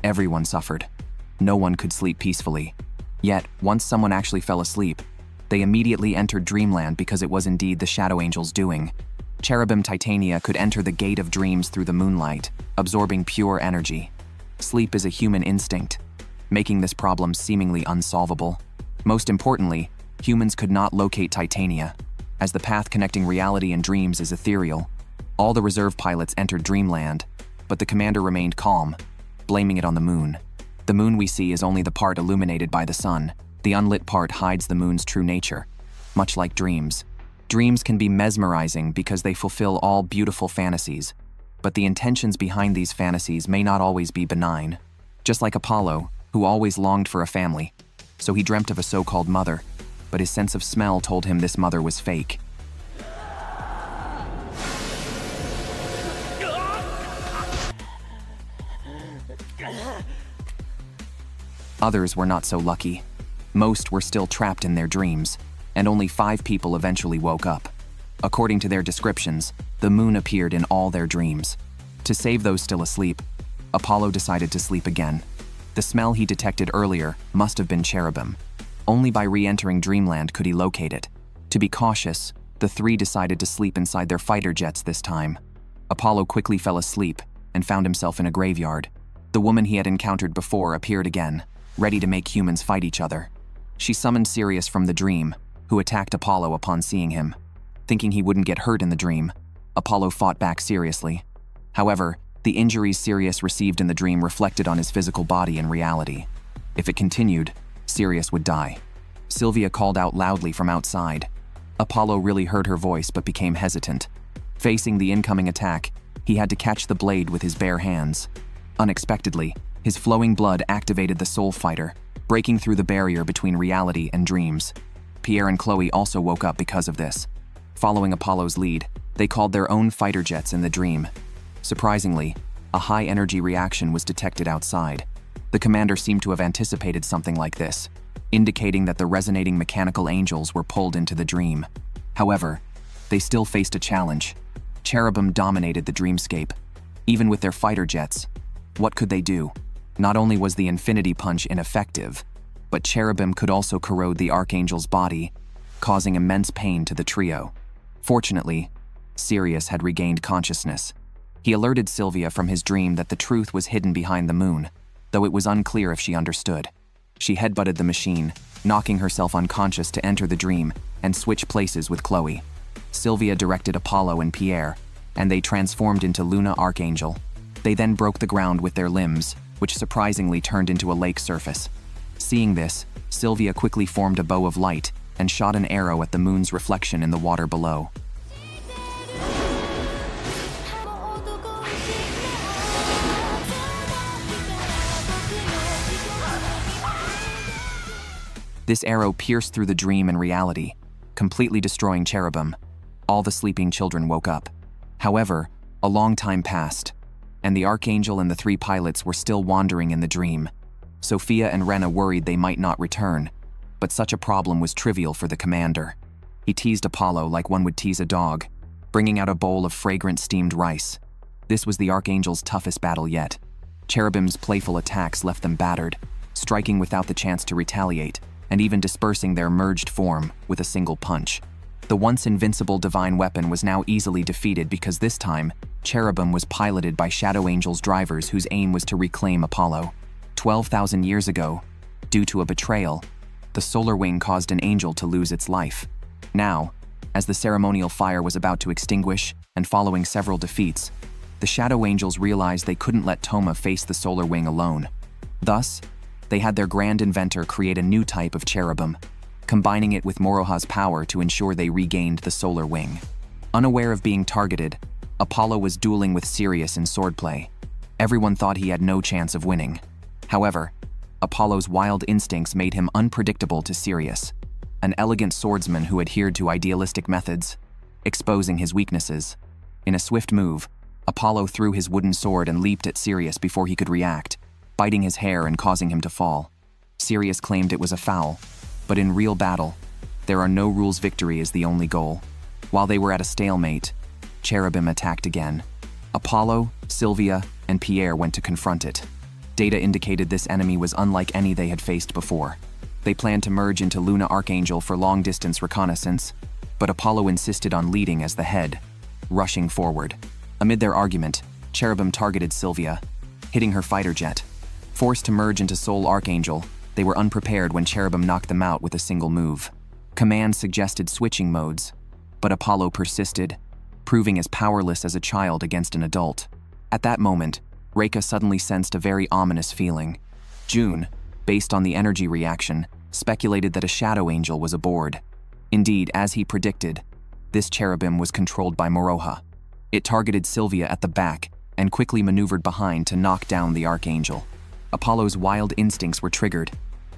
Speaker 1: everyone suffered. No one could sleep peacefully. Yet, once someone actually fell asleep, they immediately entered dreamland because it was indeed the Shadow Angel's doing. Cherubim Titania could enter the gate of dreams through the moonlight, absorbing pure energy. Sleep is a human instinct, making this problem seemingly unsolvable. Most importantly, humans could not locate Titania, as the path connecting reality and dreams is ethereal. All the reserve pilots entered dreamland, but the commander remained calm, blaming it on the moon. The moon we see is only the part illuminated by the sun. The unlit part hides the moon's true nature. Much like dreams. Dreams can be mesmerizing because they fulfill all beautiful fantasies, but the intentions behind these fantasies may not always be benign. Just like Apollo, who always longed for a family, so he dreamt of a so-called mother, but his sense of smell told him this mother was fake. Others were not so lucky. Most were still trapped in their dreams, and only 5 people eventually woke up. According to their descriptions, the moon appeared in all their dreams. To save those still asleep, Apollo decided to sleep again. The smell he detected earlier must have been cherubim. Only by re-entering dreamland could he locate it. To be cautious, the three decided to sleep inside their fighter jets this time. Apollo quickly fell asleep and found himself in a graveyard. The woman he had encountered before appeared again, ready to make humans fight each other. She summoned Sirius from the dream, who attacked Apollo upon seeing him. Thinking he wouldn't get hurt in the dream, Apollo fought back seriously. However, the injuries Sirius received in the dream reflected on his physical body in reality. If it continued, Sirius would die. Sylvia called out loudly from outside. Apollo really heard her voice but became hesitant. Facing the incoming attack, he had to catch the blade with his bare hands. Unexpectedly, his flowing blood activated the soul fighter, breaking through the barrier between reality and dreams. Pierre and Chloe also woke up because of this. Following Apollo's lead, they called their own fighter jets in the dream. Surprisingly, a high-energy reaction was detected outside. The commander seemed to have anticipated something like this, indicating that the resonating mechanical angels were pulled into the dream. However, they still faced a challenge. Cherubim dominated the dreamscape. Even with their fighter jets, what could they do? Not only was the infinity punch ineffective, but cherubim could also corrode the archangel's body, causing immense pain to the trio. Fortunately, Sirius had regained consciousness. He alerted Sylvia from his dream that the truth was hidden behind the moon, though it was unclear if she understood. She headbutted the machine, knocking herself unconscious to enter the dream and switch places with Chloe. Sylvia directed Apollo and Pierre, and they transformed into Luna Archangel. They then broke the ground with their limbs, which surprisingly turned into a lake surface. Seeing this, Sylvia quickly formed a bow of light and shot an arrow at the moon's reflection in the water below. This arrow pierced through the dream and reality, completely destroying cherubim. All the sleeping children woke up. However, a long time passed, and the Archangel and the three pilots were still wandering in the dream. Sophia and Reena worried they might not return, but such a problem was trivial for the commander. He teased Apollo like one would tease a dog, bringing out a bowl of fragrant steamed rice. This was the Archangel's toughest battle yet. Cherubim's playful attacks left them battered, striking without the chance to retaliate, and even dispersing their merged form with a single punch. The once invincible divine weapon was now easily defeated because this time, Cherubim was piloted by Shadow Angel's drivers whose aim was to reclaim Apollo. 12,000 years ago, due to a betrayal, the solar wing caused an angel to lose its life. Now, as the ceremonial fire was about to extinguish and following several defeats, the Shadow Angels realized they couldn't let Toma face the solar wing alone. Thus, they had their grand inventor create a new type of cherubim, combining it with Moroha's power to ensure they regained the solar wing. Unaware of being targeted, Apollo was dueling with Sirius in swordplay. Everyone thought he had no chance of winning. However, Apollo's wild instincts made him unpredictable to Sirius, an elegant swordsman who adhered to idealistic methods, exposing his weaknesses. In a swift move, Apollo threw his wooden sword and leaped at Sirius before he could react, biting his hair and causing him to fall. Sirius claimed it was a foul, but in real battle, there are no rules. Victory is the only goal. While they were at a stalemate, Cherubim attacked again. Apollo, Sylvia, and Pierre went to confront it. Data indicated this enemy was unlike any they had faced before. They planned to merge into Luna Archangel for long-distance reconnaissance, but Apollo insisted on leading as the head, rushing forward. Amid their argument, Cherubim targeted Sylvia, hitting her fighter jet. Forced to merge into Soul Archangel, they were unprepared when Cherubim knocked them out with a single move. Command suggested switching modes, but Apollo persisted, proving as powerless as a child against an adult. At that moment, Reika suddenly sensed a very ominous feeling. June, based on the energy reaction, speculated that a Shadow Angel was aboard. Indeed, as he predicted, this cherubim was controlled by Moroha. It targeted Sylvia at the back and quickly maneuvered behind to knock down the Archangel. Apollo's wild instincts were triggered,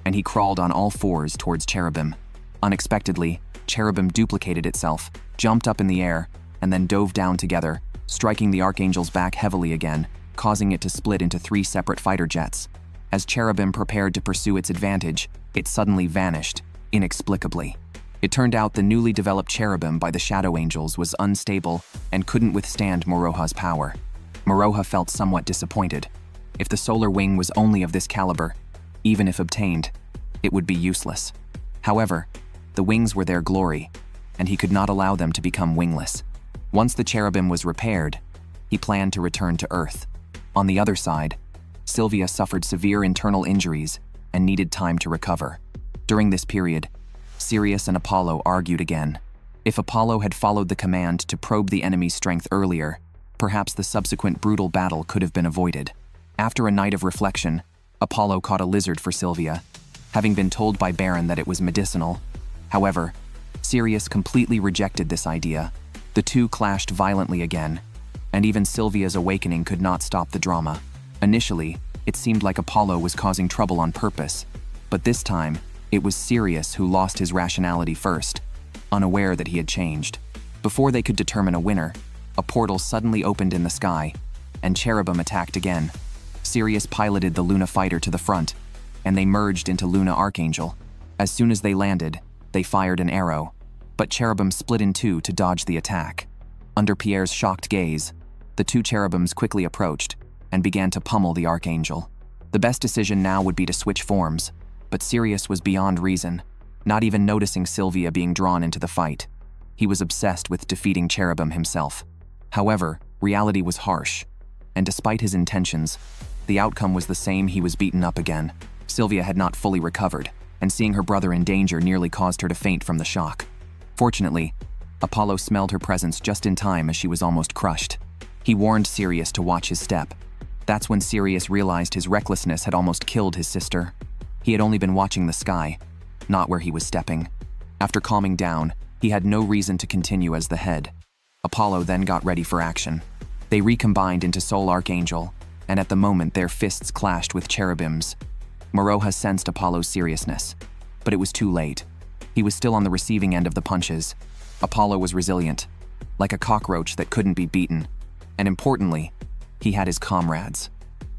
Speaker 1: and he crawled on all fours towards Cherubim. Unexpectedly, Cherubim duplicated itself, jumped up in the air, and then dove down together, striking the Archangel's back heavily again, causing it to split into 3 separate fighter jets. As Cherubim prepared to pursue its advantage, it suddenly vanished, inexplicably. It turned out the newly developed cherubim by the Shadow Angels was unstable and couldn't withstand Moroha's power. Moroha felt somewhat disappointed. If the solar wing was only of this caliber, even if obtained, it would be useless. However, the wings were their glory, and he could not allow them to become wingless. Once the cherubim was repaired, he planned to return to Earth. On the other side, Sylvia suffered severe internal injuries and needed time to recover. During this period, Sirius and Apollo argued again. If Apollo had followed the command to probe the enemy's strength earlier, perhaps the subsequent brutal battle could have been avoided. After a night of reflection, Apollo caught a lizard for Sylvia, having been told by Baron that it was medicinal. However, Sirius completely rejected this idea. The two clashed violently again, and even Sylvia's awakening could not stop the drama. Initially, it seemed like Apollo was causing trouble on purpose, but this time, it was Sirius who lost his rationality first, unaware that he had changed. Before they could determine a winner, a portal suddenly opened in the sky, and cherubim attacked again. Sirius piloted the Luna fighter to the front, and they merged into Luna Archangel. As soon as they landed, they fired an arrow, but cherubim split in two to dodge the attack. Under Pierre's shocked gaze, the two cherubims quickly approached and began to pummel the Archangel. The best decision now would be to switch forms, but Sirius was beyond reason, not even noticing Sylvia being drawn into the fight. He was obsessed with defeating cherubim himself. However, reality was harsh, and despite his intentions, the outcome was the same. He was beaten up again. Sylvia had not fully recovered, and seeing her brother in danger nearly caused her to faint from the shock. Fortunately, Apollo smelled her presence just in time as she was almost crushed. He warned Sirius to watch his step. That's when Sirius realized his recklessness had almost killed his sister. He had only been watching the sky, not where he was stepping. After calming down, he had no reason to continue as the head. Apollo then got ready for action. They recombined into Soul Archangel, and at the moment their fists clashed with cherubims. Moroha sensed Apollo's seriousness, but it was too late. He was still on the receiving end of the punches. Apollo was resilient, like a cockroach that couldn't be beaten. And importantly, he had his comrades.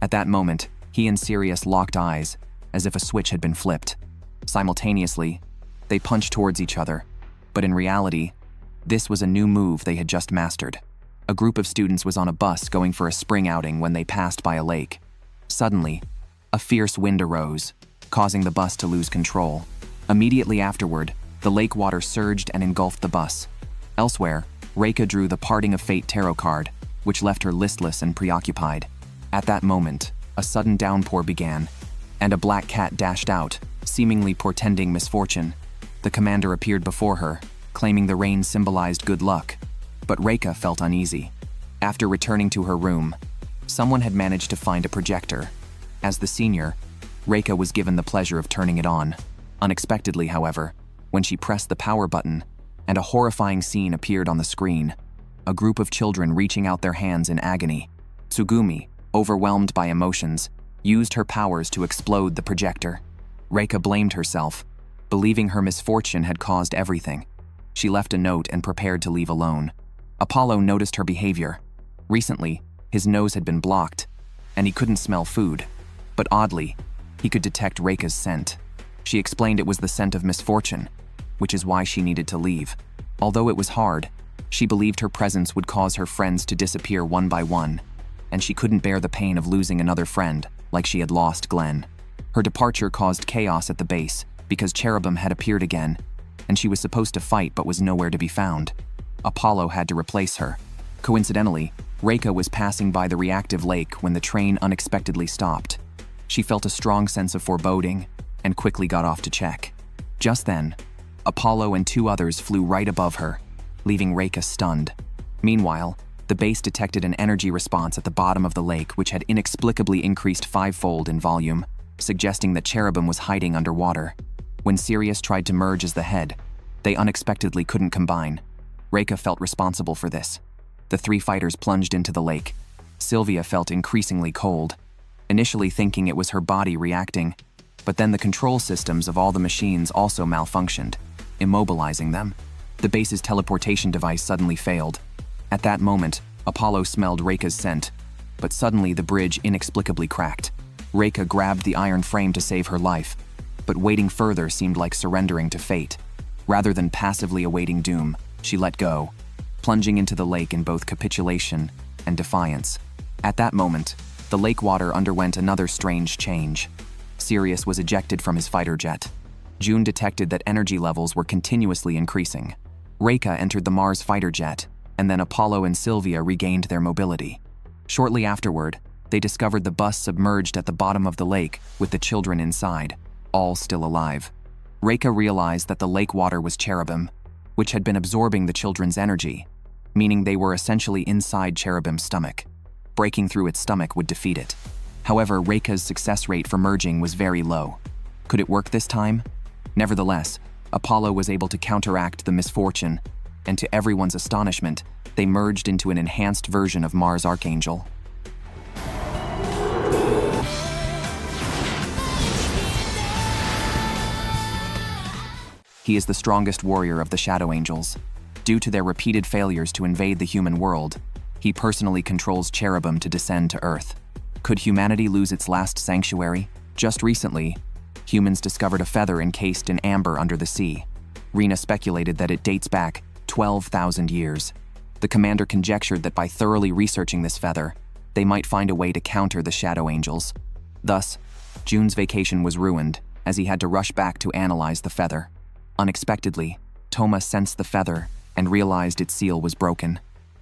Speaker 1: At that moment, he and Sirius locked eyes, as if a switch had been flipped. Simultaneously, they punched towards each other, but in reality, this was a new move they had just mastered. A group of students was on a bus going for a spring outing when they passed by a lake. Suddenly, a fierce wind arose, causing the bus to lose control. Immediately afterward, the lake water surged and engulfed the bus. Elsewhere, Reika drew the Parting of Fate tarot card, which left her listless and preoccupied. At that moment, a sudden downpour began, and a black cat dashed out, seemingly portending misfortune. The commander appeared before her, claiming the rain symbolized good luck, but Reika felt uneasy. After returning to her room, someone had managed to find a projector. As the senior, Reika was given the pleasure of turning it on. Unexpectedly, however, when she pressed the power button, and a horrifying scene appeared on the screen. A group of children reaching out their hands in agony. Tsugumi, overwhelmed by emotions, used her powers to explode the projector. Reika blamed herself, believing her misfortune had caused everything. She left a note and prepared to leave alone. Apollo noticed her behavior. Recently, his nose had been blocked, and he couldn't smell food. But oddly, he could detect Reika's scent. She explained it was the scent of misfortune, which is why she needed to leave. Although it was hard, she believed her presence would cause her friends to disappear one by one, and she couldn't bear the pain of losing another friend, like she had lost Glenn. Her departure caused chaos at the base, because cherubim had appeared again, and she was supposed to fight but was nowhere to be found. Apollo had to replace her. Coincidentally, Reika was passing by the reactive lake when the train unexpectedly stopped. She felt a strong sense of foreboding, and quickly got off to check. Just then, Apollo and two others flew right above her, leaving Reika stunned. Meanwhile, the base detected an energy response at the bottom of the lake which had inexplicably increased fivefold in volume, suggesting that cherubim was hiding underwater. When Sirius tried to merge as the head, they unexpectedly couldn't combine. Reika felt responsible for this. The three fighters plunged into the lake. Sylvia felt increasingly cold, initially thinking it was her body reacting, but then the control systems of all the machines also malfunctioned, immobilizing them. The base's teleportation device suddenly failed. At that moment, Apollo smelled Reika's scent, but suddenly the bridge inexplicably cracked. Reika grabbed the iron frame to save her life, but waiting further seemed like surrendering to fate. Rather than passively awaiting doom, she let go, plunging into the lake in both capitulation and defiance. At that moment, the lake water underwent another strange change. Sirius was ejected from his fighter jet. June detected that energy levels were continuously increasing. Reika entered the Mars fighter jet, and then Apollo and Sylvia regained their mobility. Shortly afterward, they discovered the bus submerged at the bottom of the lake with the children inside, all still alive. Reika realized that the lake water was cherubim, which had been absorbing the children's energy, meaning they were essentially inside cherubim's stomach. Breaking through its stomach would defeat it. However, Reika's success rate for merging was very low. Could it work this time? Nevertheless, Apollo was able to counteract the misfortune, and to everyone's astonishment, they merged into an enhanced version of Mars Archangel. He is the strongest warrior of the Shadow Angels. Due to their repeated failures to invade the human world, he personally controls cherubim to descend to Earth. Could humanity lose its last sanctuary? Just recently, humans discovered a feather encased in amber under the sea. Reena speculated that it dates back 12,000 years. The commander conjectured that by thoroughly researching this feather, they might find a way to counter the Shadow Angels. Thus, June's vacation was ruined, as he had to rush back to analyze the feather. Unexpectedly, Toma sensed the feather and realized its seal was broken.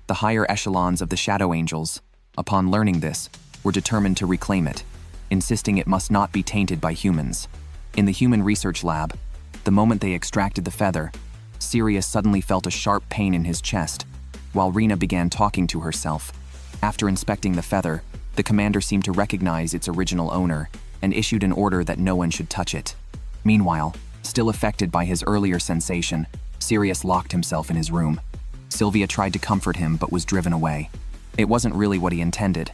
Speaker 1: The higher echelons of the Shadow Angels, upon learning this, were determined to reclaim it, insisting it must not be tainted by humans. In the human research lab, the moment they extracted the feather, Sirius suddenly felt a sharp pain in his chest, while Reena began talking to herself. After inspecting the feather, the commander seemed to recognize its original owner and issued an order that no one should touch it. Meanwhile, still affected by his earlier sensation, Sirius locked himself in his room. Sylvia tried to comfort him but was driven away. It wasn't really what he intended.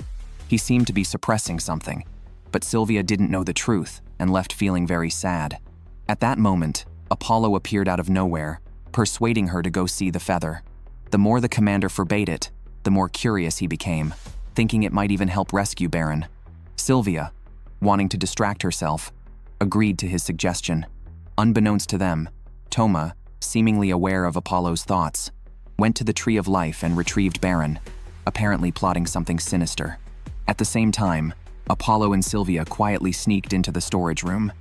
Speaker 1: He seemed to be suppressing something, but Sylvia didn't know the truth and left feeling very sad. At that moment, Apollo appeared out of nowhere, persuading her to go see the feather. The more the commander forbade it, the more curious he became, thinking it might even help rescue Baron. Sylvia, wanting to distract herself, agreed to his suggestion. Unbeknownst to them, Toma, seemingly aware of Apollo's thoughts, went to the Tree of Life and retrieved Baron, apparently plotting something sinister. At the same time, Apollo and Sylvia quietly sneaked into the storage room.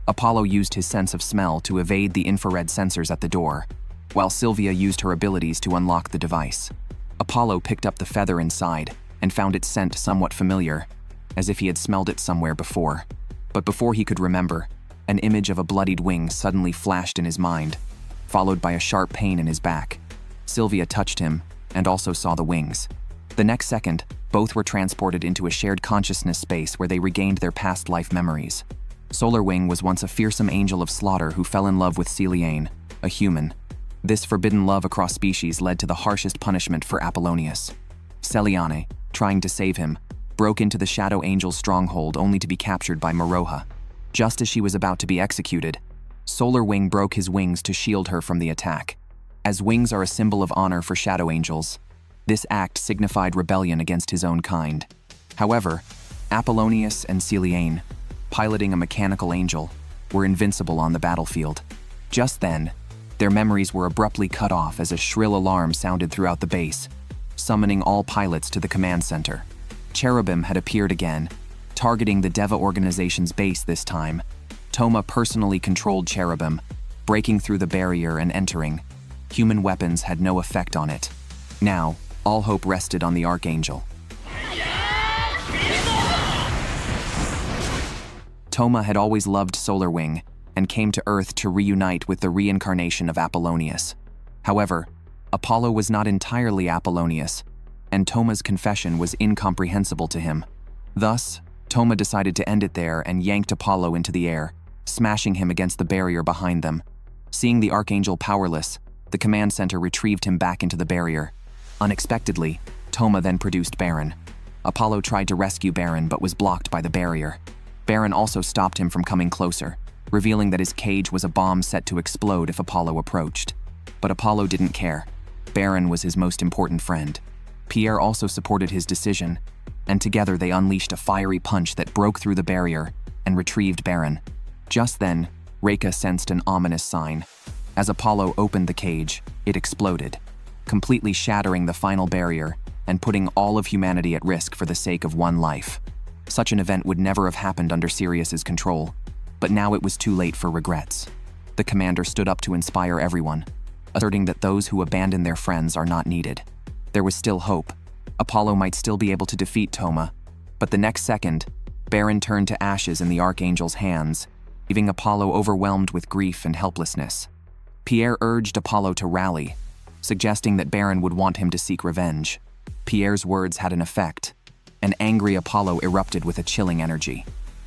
Speaker 1: Apollo used his sense of smell to evade the infrared sensors at the door, while Sylvia used her abilities to unlock the device. Apollo picked up the feather inside and found its scent somewhat familiar, as if he had smelled it somewhere before. But before he could remember, an image of a bloodied wing suddenly flashed in his mind, followed by a sharp pain in his back. Sylvia touched him and also saw the wings. The next second, both were transported into a shared consciousness space where they regained their past life memories. Solar Wing was once a fearsome angel of slaughter who fell in love with Celiane, a human. This forbidden love across species led to the harshest punishment for Apollonius. Celiane, trying to save him, broke into the Shadow Angel's stronghold only to be captured by Maroha. Just as she was about to be executed, Solar Wing broke his wings to shield her from the attack. As wings are a symbol of honor for Shadow Angels, this act signified rebellion against his own kind. However, Apollonius and Celiane, piloting a mechanical angel, were invincible on the battlefield. Just then, their memories were abruptly cut off as a shrill alarm sounded throughout the base, summoning all pilots to the command center. Cherubim had appeared again, targeting the Deva organization's base this time. Toma personally controlled Cherubim, breaking through the barrier and entering. Human weapons had no effect on it. Now, all hope rested on the Archangel. Toma had always loved Solar Wing and came to Earth to reunite with the reincarnation of Apollonius. However, Apollo was not entirely Apollonius, and Toma's confession was incomprehensible to him. Thus, Toma decided to end it there and yanked Apollo into the air, smashing him against the barrier behind them. Seeing the Archangel powerless, the command center retrieved him back into the barrier. Unexpectedly, Toma then produced Baron. Apollo tried to rescue Baron but was blocked by the barrier. Baron also stopped him from coming closer, revealing that his cage was a bomb set to explode if Apollo approached. But Apollo didn't care. Baron was his most important friend. Pierre also supported his decision, and together they unleashed a fiery punch that broke through the barrier and retrieved Baron. Just then, Reika sensed an ominous sign. As Apollo opened the cage, it exploded, completely shattering the final barrier and putting all of humanity at risk for the sake of one life. Such an event would never have happened under Sirius's control, but now it was too late for regrets. The commander stood up to inspire everyone, asserting that those who abandon their friends are not needed. There was still hope. Apollo might still be able to defeat Toma, but the next second, Baron turned to ashes in the archangel's hands, leaving Apollo overwhelmed with grief and helplessness. Pierre urged Apollo to rally, suggesting that Baron would want him to seek revenge. Pierre's words had an effect. An angry Apollo erupted with a chilling energy.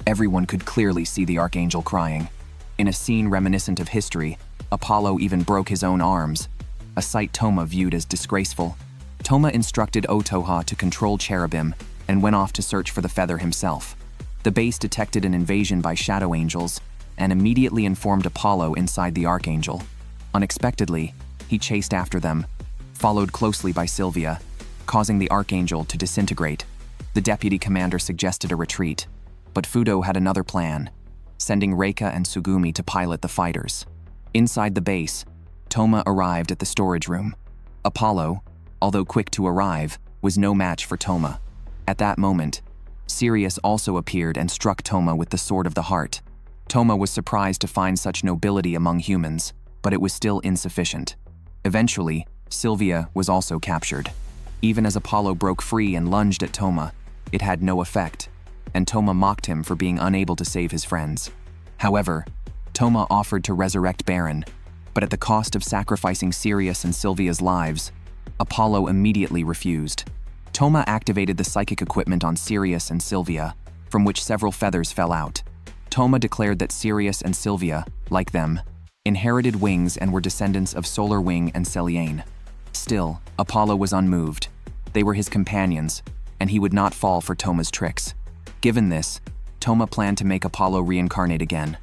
Speaker 1: Everyone could clearly see the archangel crying. In a scene reminiscent of history, Apollo even broke his own arms, a sight Toma viewed as disgraceful. Toma instructed Otoha to control Cherubim and went off to search for the feather himself. The base detected an invasion by shadow angels and immediately informed Apollo inside the archangel. Unexpectedly, he chased after them, followed closely by Sylvia, causing the archangel to disintegrate. The deputy commander suggested a retreat, but Fudo had another plan, sending Reika and Sugumi to pilot the fighters. Inside the base, Toma arrived at the storage room. Apollo, although quick to arrive, was no match for Toma. At that moment, Sirius also appeared and struck Toma with the Sword of the Heart. Toma was surprised to find such nobility among humans, but it was still insufficient. Eventually, Sylvia was also captured. Even as Apollo broke free and lunged at Toma, it had no effect, and Toma mocked him for being unable to save his friends. However, Toma offered to resurrect Baron, but at the cost of sacrificing Sirius and Sylvia's lives, Apollo immediately refused. Toma activated the psychic equipment on Sirius and Sylvia, from which several feathers fell out. Toma declared that Sirius and Sylvia, like them, inherited wings and were descendants of Solar Wing and Celiane. Still, Apollo was unmoved. They were his companions, and he would not fall for Toma's tricks. Given this, Toma planned to make Apollo reincarnate again.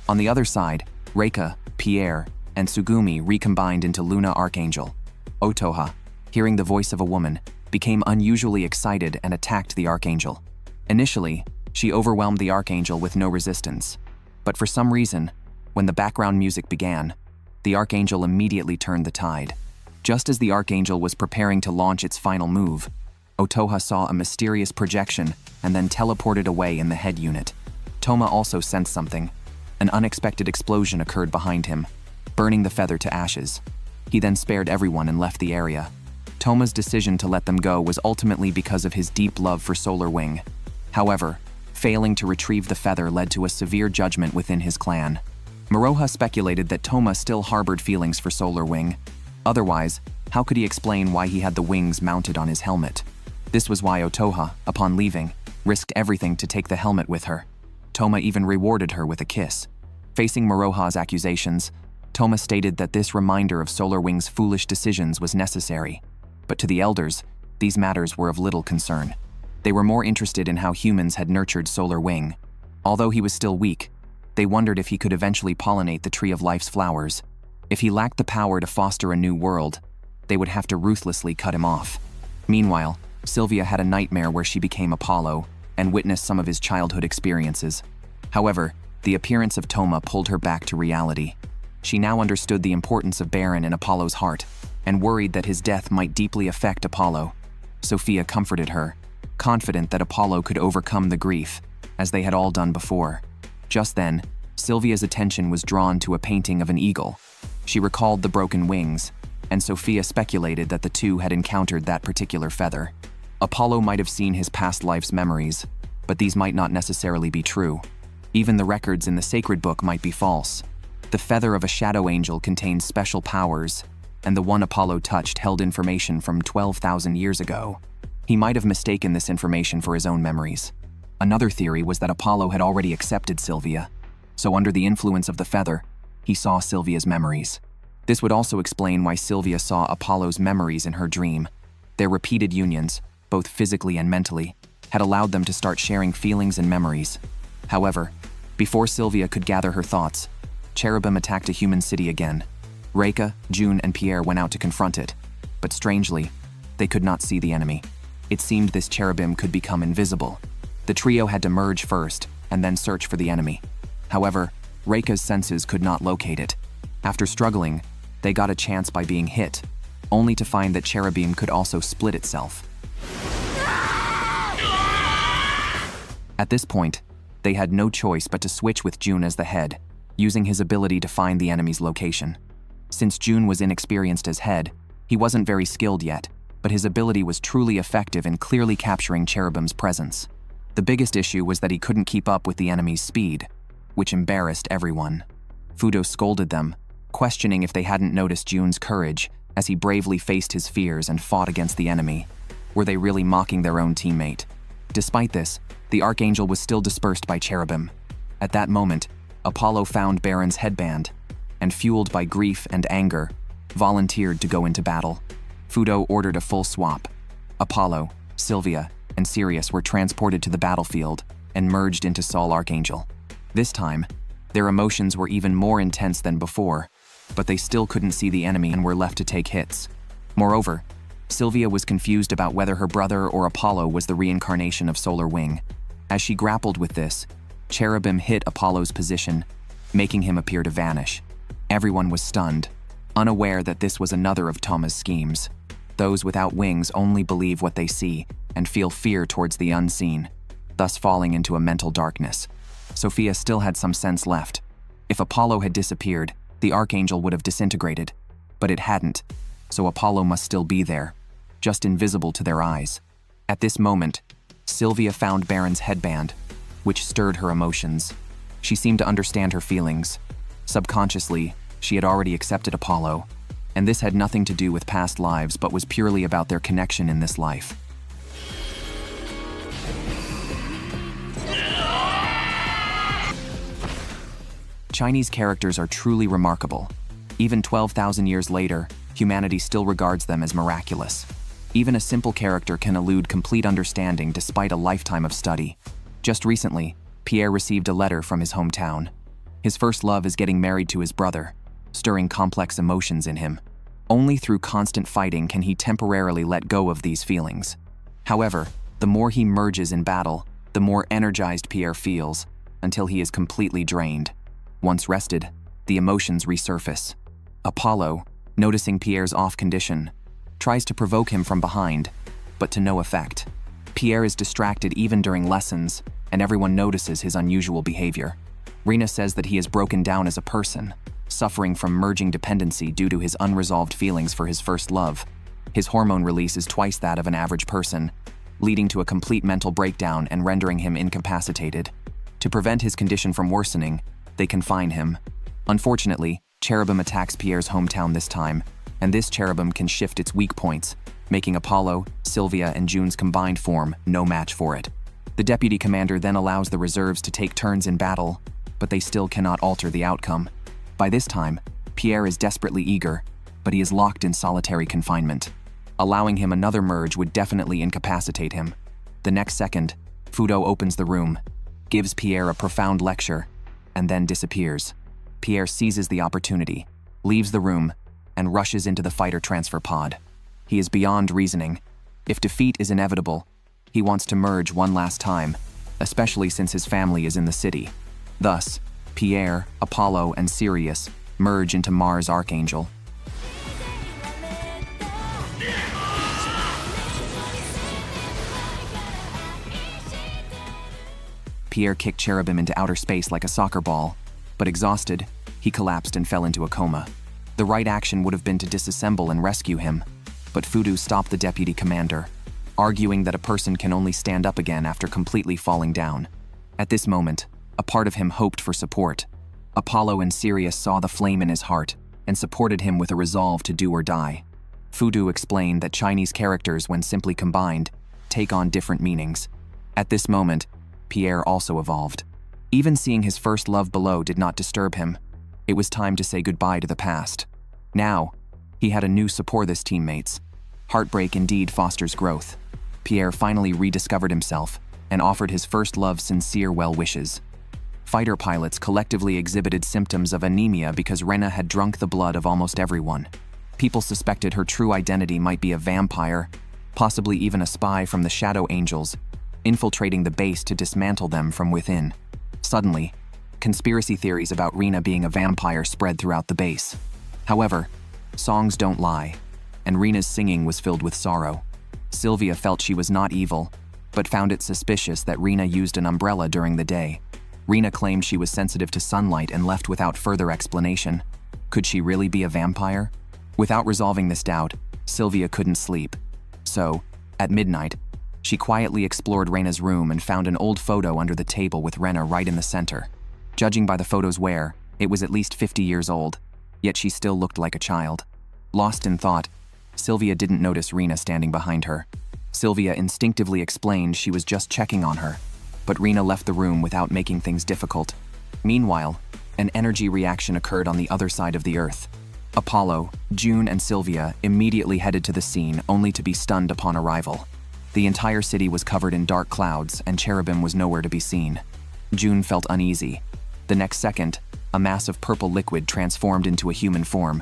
Speaker 1: On the other side, Reika, Pierre, and Sugumi recombined into Luna Archangel. Otoha, hearing the voice of a woman, became unusually excited and attacked the Archangel. Initially, she overwhelmed the Archangel with no resistance, but for some reason, when the background music began, the Archangel immediately turned the tide. Just as the Archangel was preparing to launch its final move, Otoha saw a mysterious projection and then teleported away in the head unit. Toma also sensed something. An unexpected explosion occurred behind him, burning the feather to ashes. He then spared everyone and left the area. Toma's decision to let them go was ultimately because of his deep love for Solar Wing. However, failing to retrieve the feather led to a severe judgment within his clan. Moroha speculated that Toma still harbored feelings for Solar Wing. Otherwise, how could he explain why he had the wings mounted on his helmet? This was why Otoha, upon leaving, risked everything to take the helmet with her. Toma even rewarded her with a kiss. Facing Moroha's accusations, Toma stated that this reminder of Solar Wing's foolish decisions was necessary. But to the elders, these matters were of little concern. They were more interested in how humans had nurtured Solar Wing. Although he was still weak, they wondered if he could eventually pollinate the Tree of Life's flowers. If he lacked the power to foster a new world, they would have to ruthlessly cut him off. Meanwhile, Sylvia had a nightmare where she became Apollo and witnessed some of his childhood experiences. However, the appearance of Toma pulled her back to reality. She now understood the importance of Baron in Apollo's heart and worried that his death might deeply affect Apollo. Sophia comforted her, confident that Apollo could overcome the grief, as they had all done before. Just then, Sylvia's attention was drawn to a painting of an eagle. She recalled the broken wings, and Sophia speculated that the two had encountered that particular feather. Apollo might have seen his past life's memories, but these might not necessarily be true. Even the records in the sacred book might be false. The feather of a shadow angel contained special powers, and the one Apollo touched held information from 12,000 years ago. He might have mistaken this information for his own memories. Another theory was that Apollo had already accepted Sylvia, so under the influence of the feather, he saw Sylvia's memories. This would also explain why Sylvia saw Apollo's memories in her dream. Their repeated unions, both physically and mentally, had allowed them to start sharing feelings and memories. However, before Sylvia could gather her thoughts, Cherubim attacked a human city again. Reika, June, and Pierre went out to confront it, but strangely, they could not see the enemy. It seemed this cherubim could become invisible. The trio had to merge first, and then search for the enemy. However, Reika's senses could not locate it. After struggling, they got a chance by being hit, only to find that cherubim could also split itself. At this point, they had no choice but to switch with June as the head, using his ability to find the enemy's location. Since June was inexperienced as head, he wasn't very skilled yet, but his ability was truly effective in clearly capturing cherubim's presence. The biggest issue was that he couldn't keep up with the enemy's speed, which embarrassed everyone. Fudo scolded them, questioning if they hadn't noticed June's courage as he bravely faced his fears and fought against the enemy. Were they really mocking their own teammate? Despite this, the archangel was still dispersed by cherubim. At that moment, Apollo found Baron's headband, and fueled by grief and anger, volunteered to go into battle. Fudo ordered a full swap. Apollo, Sylvia, and Sirius were transported to the battlefield and merged into Sol Archangel. This time, their emotions were even more intense than before, but they still couldn't see the enemy and were left to take hits. Moreover, Sylvia was confused about whether her brother or Apollo was the reincarnation of Solar Wing. As she grappled with this, cherubim hit Apollo's position, making him appear to vanish. Everyone was stunned, unaware that this was another of Thoma's schemes. Those without wings only believe what they see and feel fear towards the unseen, thus falling into a mental darkness. Sophia still had some sense left. If Apollo had disappeared, the archangel would have disintegrated, but it hadn't, so Apollo must still be there, just invisible to their eyes. At this moment, Sylvia found Baron's headband, which stirred her emotions. She seemed to understand her feelings. Subconsciously, she had already accepted Apollo, and this had nothing to do with past lives but was purely about their connection in this life. Chinese characters are truly remarkable. Even 12,000 years later, humanity still regards them as miraculous. Even a simple character can elude complete understanding despite a lifetime of study. Just recently, Pierre received a letter from his hometown. His first love is getting married to his brother, stirring complex emotions in him. Only through constant fighting can he temporarily let go of these feelings. However, the more he merges in battle, the more energized Pierre feels, until he is completely drained. Once rested, the emotions resurface. Apollo, noticing Pierre's off condition, tries to provoke him from behind, but to no effect. Pierre is distracted even during lessons, and everyone notices his unusual behavior. Reena says that he is broken down as a person, suffering from merging dependency due to his unresolved feelings for his first love. His hormone release is twice that of an average person, leading to a complete mental breakdown and rendering him incapacitated. To prevent his condition from worsening, they confine him. Unfortunately, cherubim attacks Pierre's hometown this time, and this cherubim can shift its weak points, making Apollo, Sylvia, and June's combined form no match for it. The deputy commander then allows the reserves to take turns in battle, but they still cannot alter the outcome. By this time, Pierre is desperately eager, but he is locked in solitary confinement. Allowing him another merge would definitely incapacitate him. The next second, Fudo opens the room, gives Pierre a profound lecture, and then disappears. Pierre seizes the opportunity, leaves the room, and rushes into the fighter transfer pod. He is beyond reasoning. If defeat is inevitable, he wants to merge one last time, especially since his family is in the city. Thus, Pierre, Apollo, and Sirius merge into Mars Archangel. Pierre kicked Cherubim into outer space like a soccer ball, but exhausted, he collapsed and fell into a coma. The right action would have been to disassemble and rescue him, but Fudo stopped the deputy commander, arguing that a person can only stand up again after completely falling down. At this moment, a part of him hoped for support. Apollo and Sirius saw the flame in his heart and supported him with a resolve to do or die. Fudo explained that Chinese characters, when simply combined, take on different meanings. At this moment, Pierre also evolved. Even seeing his first love below did not disturb him. It was time to say goodbye to the past. Now, he had a new support as teammates. Heartbreak indeed fosters growth. Pierre finally rediscovered himself and offered his first love sincere well wishes. Fighter pilots collectively exhibited symptoms of anemia because Reena had drunk the blood of almost everyone. People suspected her true identity might be a vampire, possibly even a spy from the Shadow Angels, infiltrating the base to dismantle them from within. Suddenly, Conspiracy theories about Reena being a vampire spread throughout the base. However, songs don't lie, and Reena's singing was filled with sorrow. Sylvia felt she was not evil, but found it suspicious that Reena used an umbrella during the day. Reena claimed she was sensitive to sunlight and left without further explanation. Could she really be a vampire? Without resolving this doubt, Sylvia couldn't sleep. So, at midnight, she quietly explored Reena's room and found an old photo under the table with Reena right in the center. Judging by the photo's wear, it was at least 50 years old, yet she still looked like a child. Lost in thought, Sylvia didn't notice Reena standing behind her. Sylvia instinctively explained she was just checking on her, but Reena left the room without making things difficult. Meanwhile, an energy reaction occurred on the other side of the Earth. Apollo, June, and Sylvia immediately headed to the scene only to be stunned upon arrival. The entire city was covered in dark clouds and Cherubim was nowhere to be seen. June felt uneasy. The next second, a mass of purple liquid transformed into a human form,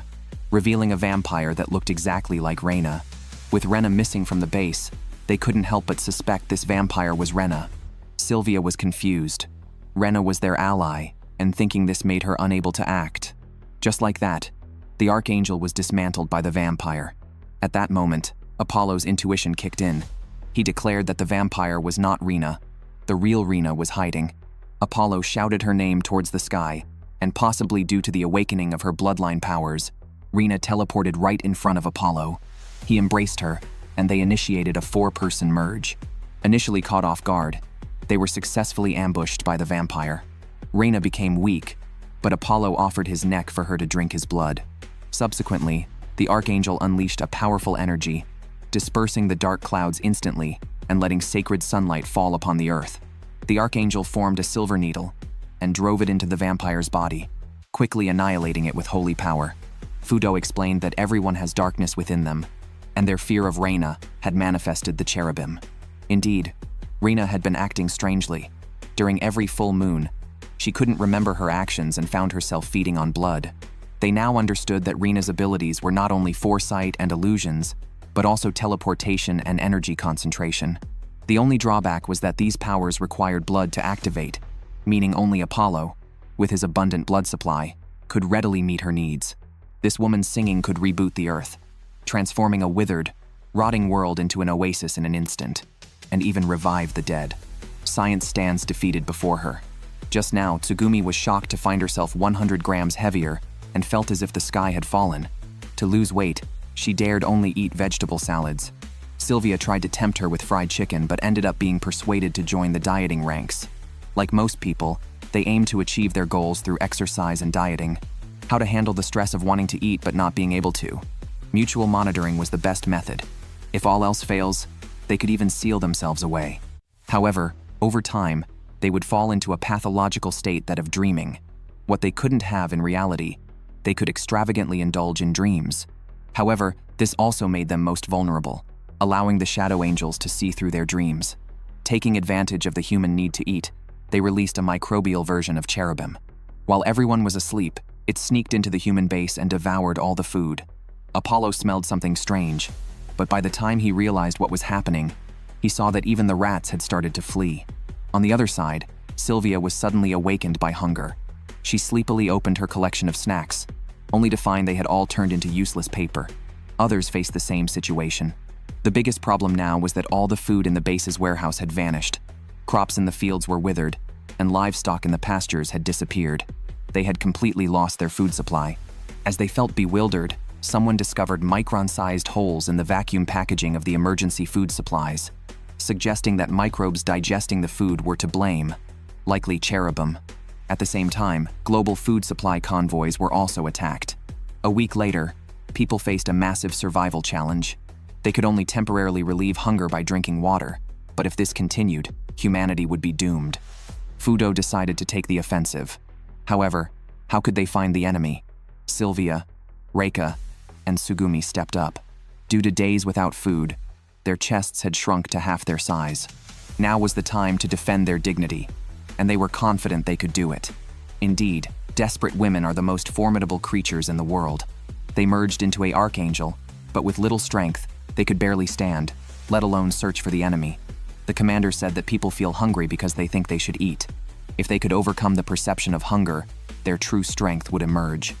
Speaker 1: revealing a vampire that looked exactly like Reena. With Reena missing from the base, they couldn't help but suspect this vampire was Reena. Sylvia was confused. Reena was their ally, and thinking this made her unable to act. Just like that, the archangel was dismantled by the vampire. At that moment, Apollo's intuition kicked in. He declared that the vampire was not Reena. The real Reena was hiding. Apollo shouted her name towards the sky, and possibly due to the awakening of her bloodline powers, Reena teleported right in front of Apollo. He embraced her, and they initiated a 4-person merge. Initially caught off guard, they were successfully ambushed by the vampire. Reena became weak, but Apollo offered his neck for her to drink his blood. Subsequently, the archangel unleashed a powerful energy, dispersing the dark clouds instantly and letting sacred sunlight fall upon the earth. The archangel formed a silver needle and drove it into the vampire's body, quickly annihilating it with holy power. Futaba explained that everyone has darkness within them, and their fear of Reena had manifested the cherubim. Indeed, Reena had been acting strangely. During every full moon, she couldn't remember her actions and found herself feeding on blood. They now understood that Reena's abilities were not only foresight and illusions, but also teleportation and energy concentration. The only drawback was that these powers required blood to activate, meaning only Apollo, with his abundant blood supply, could readily meet her needs. This woman's singing could reboot the Earth, transforming a withered, rotting world into an oasis in an instant, and even revive the dead. Science stands defeated before her. Just now, Tsugumi was shocked to find herself 100 grams heavier and felt as if the sky had fallen. To lose weight, she dared only eat vegetable salads. Sylvia tried to tempt her with fried chicken but ended up being persuaded to join the dieting ranks. Like most people, they aim to achieve their goals through exercise and dieting. How to handle the stress of wanting to eat but not being able to. Mutual monitoring was the best method. If all else fails, they could even seal themselves away. However, over time, they would fall into a pathological state that of dreaming. What they couldn't have in reality, they could extravagantly indulge in dreams. However, this also made them most vulnerable, allowing the shadow angels to see through their dreams. Taking advantage of the human need to eat, they released a microbial version of cherubim. While everyone was asleep, it sneaked into the human base and devoured all the food. Apollo smelled something strange, but by the time he realized what was happening, he saw that even the rats had started to flee. On the other side, Sylvia was suddenly awakened by hunger. She sleepily opened her collection of snacks, only to find they had all turned into useless paper. Others faced the same situation. The biggest problem now was that all the food in the base's warehouse had vanished. Crops in the fields were withered, and livestock in the pastures had disappeared. They had completely lost their food supply. As they felt bewildered, someone discovered micron-sized holes in the vacuum packaging of the emergency food supplies, suggesting that microbes digesting the food were to blame, likely cherubim. At the same time, global food supply convoys were also attacked. A week later, people faced a massive survival challenge. They could only temporarily relieve hunger by drinking water, but if this continued, humanity would be doomed. Futaba decided to take the offensive. However, how could they find the enemy? Sylvia, Reika, and Tsugumi stepped up. Due to days without food, their chests had shrunk to half their size. Now was the time to defend their dignity, and they were confident they could do it. Indeed, desperate women are the most formidable creatures in the world. They merged into an archangel, but with little strength, they could barely stand, let alone search for the enemy. The commander said that people feel hungry because they think they should eat. If they could overcome the perception of hunger, their true strength would emerge.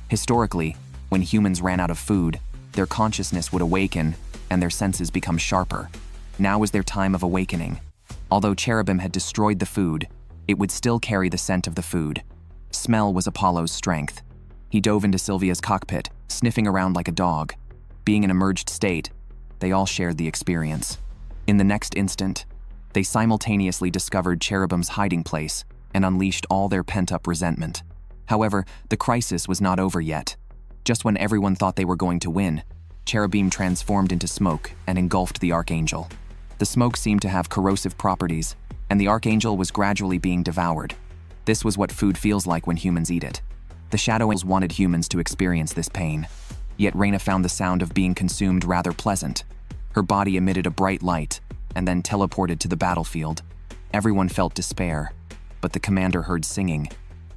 Speaker 1: Historically, when humans ran out of food, their consciousness would awaken and their senses become sharper. Now was their time of awakening. Although cherubim had destroyed the food, it would still carry the scent of the food. Smell was Apollo's strength. He dove into Sylvia's cockpit, sniffing around like a dog. Being in a merged state, they all shared the experience. In the next instant, they simultaneously discovered cherubim's hiding place and unleashed all their pent-up resentment. However, the crisis was not over yet. Just when everyone thought they were going to win, cherubim transformed into smoke and engulfed the archangel. The smoke seemed to have corrosive properties, and the archangel was gradually being devoured. This was what food feels like when humans eat it. The shadow angels wanted humans to experience this pain. Yet Reena found the sound of being consumed rather pleasant. Her body emitted a bright light and then teleported to the battlefield. Everyone felt despair, but the commander heard singing.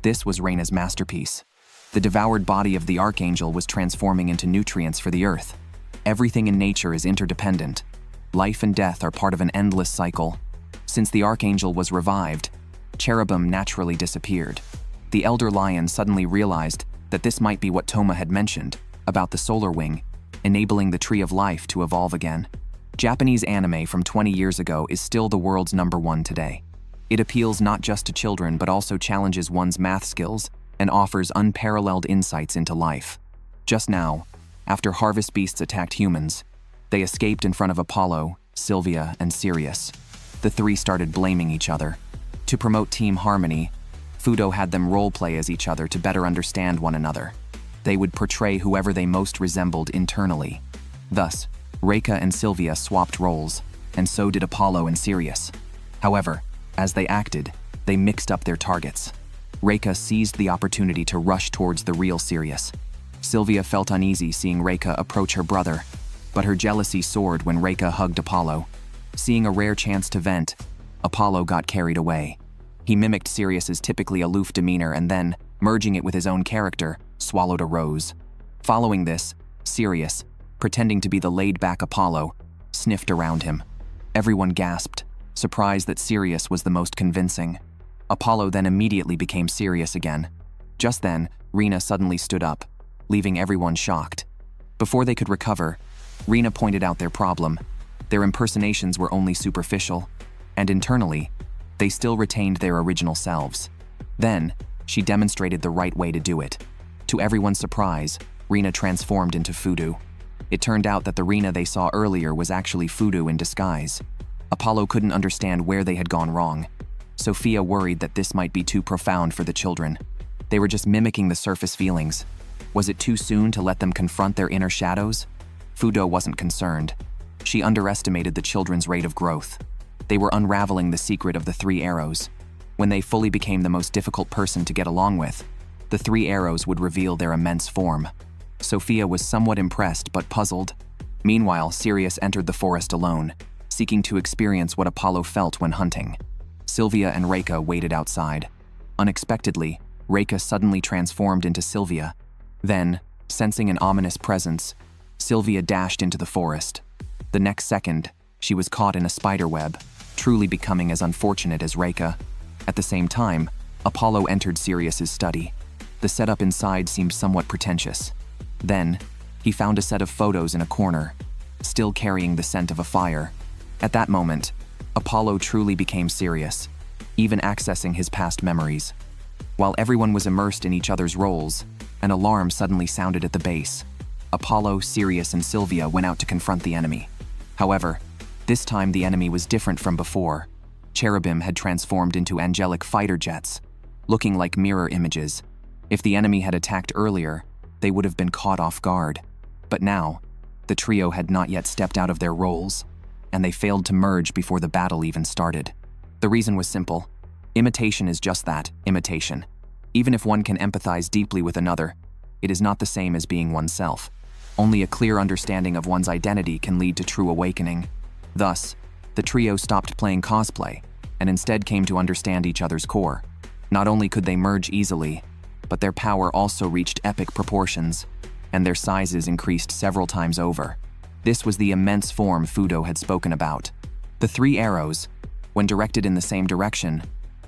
Speaker 1: This was Reena's masterpiece. The devoured body of the archangel was transforming into nutrients for the earth. Everything in nature is interdependent. Life and death are part of an endless cycle. Since the archangel was revived, cherubim naturally disappeared. The elder lion suddenly realized that this might be what Toma had mentioned about the solar wing, enabling the tree of life to evolve again. Japanese anime from 20 years ago is still the world's #1 today. It appeals not just to children but also challenges one's math skills and offers unparalleled insights into life. Just now, after harvest beasts attacked humans, they escaped in front of Apollo, Sylvia, and Sirius. The three started blaming each other. To promote team harmony, Fudo had them role-play as each other to better understand one another. They would portray whoever they most resembled internally. Thus, Reika and Sylvia swapped roles, and so did Apollo and Sirius. However, as they acted, they mixed up their targets. Reika seized the opportunity to rush towards the real Sirius. Sylvia felt uneasy seeing Reika approach her brother, but her jealousy soared when Reika hugged Apollo. Seeing a rare chance to vent, Apollo got carried away. He mimicked Sirius's typically aloof demeanor and then, merging it with his own character, swallowed a rose. Following this, Sirius, pretending to be the laid-back Apollo, sniffed around him. Everyone gasped, surprised that Sirius was the most convincing. Apollo then immediately became Sirius again. Just then, Reena suddenly stood up, leaving everyone shocked. Before they could recover, Reena pointed out their problem. Their impersonations were only superficial, and internally, they still retained their original selves. Then, she demonstrated the right way to do it. To everyone's surprise, Reena transformed into Fudo. It turned out that the Reena they saw earlier was actually Fudo in disguise. Apollo couldn't understand where they had gone wrong. Sophia worried that this might be too profound for the children. They were just mimicking the surface feelings. Was it too soon to let them confront their inner shadows? Fudo wasn't concerned. She underestimated the children's rate of growth. They were unraveling the secret of the 3 arrows. When they fully became the most difficult person to get along with, the 3 arrows would reveal their immense form. Sophia was somewhat impressed but puzzled. Meanwhile, Sirius entered the forest alone, seeking to experience what Apollo felt when hunting. Sylvia and Reika waited outside. Unexpectedly, Reika suddenly transformed into Sylvia. Then, sensing an ominous presence, Sylvia dashed into the forest. The next second, she was caught in a spider web, truly becoming as unfortunate as Reika. At the same time, Apollo entered Sirius's study. The setup inside seemed somewhat pretentious. Then, he found a set of photos in a corner, still carrying the scent of a fire. At that moment, Apollo truly became Sirius, even accessing his past memories. While everyone was immersed in each other's roles, an alarm suddenly sounded at the base. Apollo, Sirius, and Sylvia went out to confront the enemy. However, this time the enemy was different from before. Cherubim had transformed into angelic fighter jets, looking like mirror images. If the enemy had attacked earlier, they would have been caught off guard. But now, the trio had not yet stepped out of their roles, and they failed to merge before the battle even started. The reason was simple. Imitation is just that, imitation. Even if one can empathize deeply with another, it is not the same as being oneself. Only a clear understanding of one's identity can lead to true awakening. Thus, the trio stopped playing cosplay, and instead came to understand each other's core. Not only could they merge easily, but their power also reached epic proportions, and their sizes increased several times over. This was the immense form Fudo had spoken about. The 3 arrows, when directed in the same direction,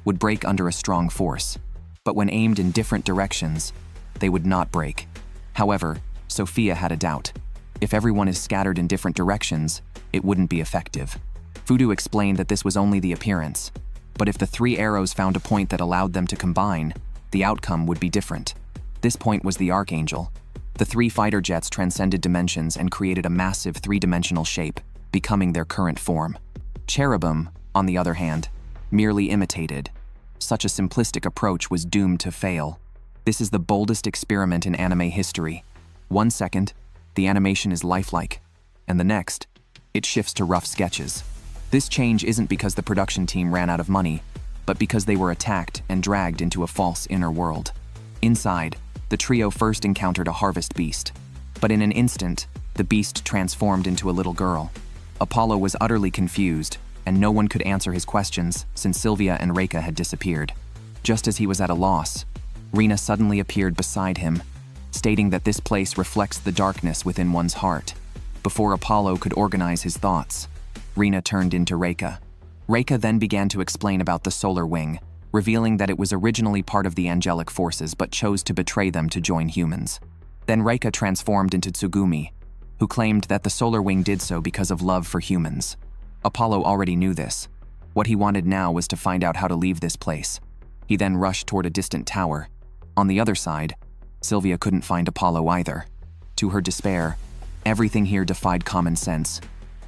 Speaker 1: would break under a strong force, but when aimed in different directions, they would not break. However, Sophia had a doubt. If everyone is scattered in different directions, it wouldn't be effective. Fudu explained that this was only the appearance, but if the 3 arrows found a point that allowed them to combine, the outcome would be different. This point was the archangel. The 3 fighter jets transcended dimensions and created a massive 3-dimensional shape, becoming their current form. Cherubim, on the other hand, merely imitated. Such a simplistic approach was doomed to fail. This is the boldest experiment in anime history. 1 second, the animation is lifelike, and the next, it shifts to rough sketches. This change isn't because the production team ran out of money, but because they were attacked and dragged into a false inner world. Inside, the trio first encountered a harvest beast, but in an instant, the beast transformed into a little girl. Apollo was utterly confused, and no one could answer his questions since Sylvia and Reika had disappeared. Just as he was at a loss, Reena suddenly appeared beside him, stating that this place reflects the darkness within one's heart. Before Apollo could organize his thoughts, Reena turned into Reika. Reika then began to explain about the solar wing, revealing that it was originally part of the angelic forces but chose to betray them to join humans. Then Reika transformed into Tsugumi, who claimed that the solar wing did so because of love for humans. Apollo already knew this. What he wanted now was to find out how to leave this place. He then rushed toward a distant tower. On the other side, Sylvia couldn't find Apollo either. To her despair, everything here defied common sense,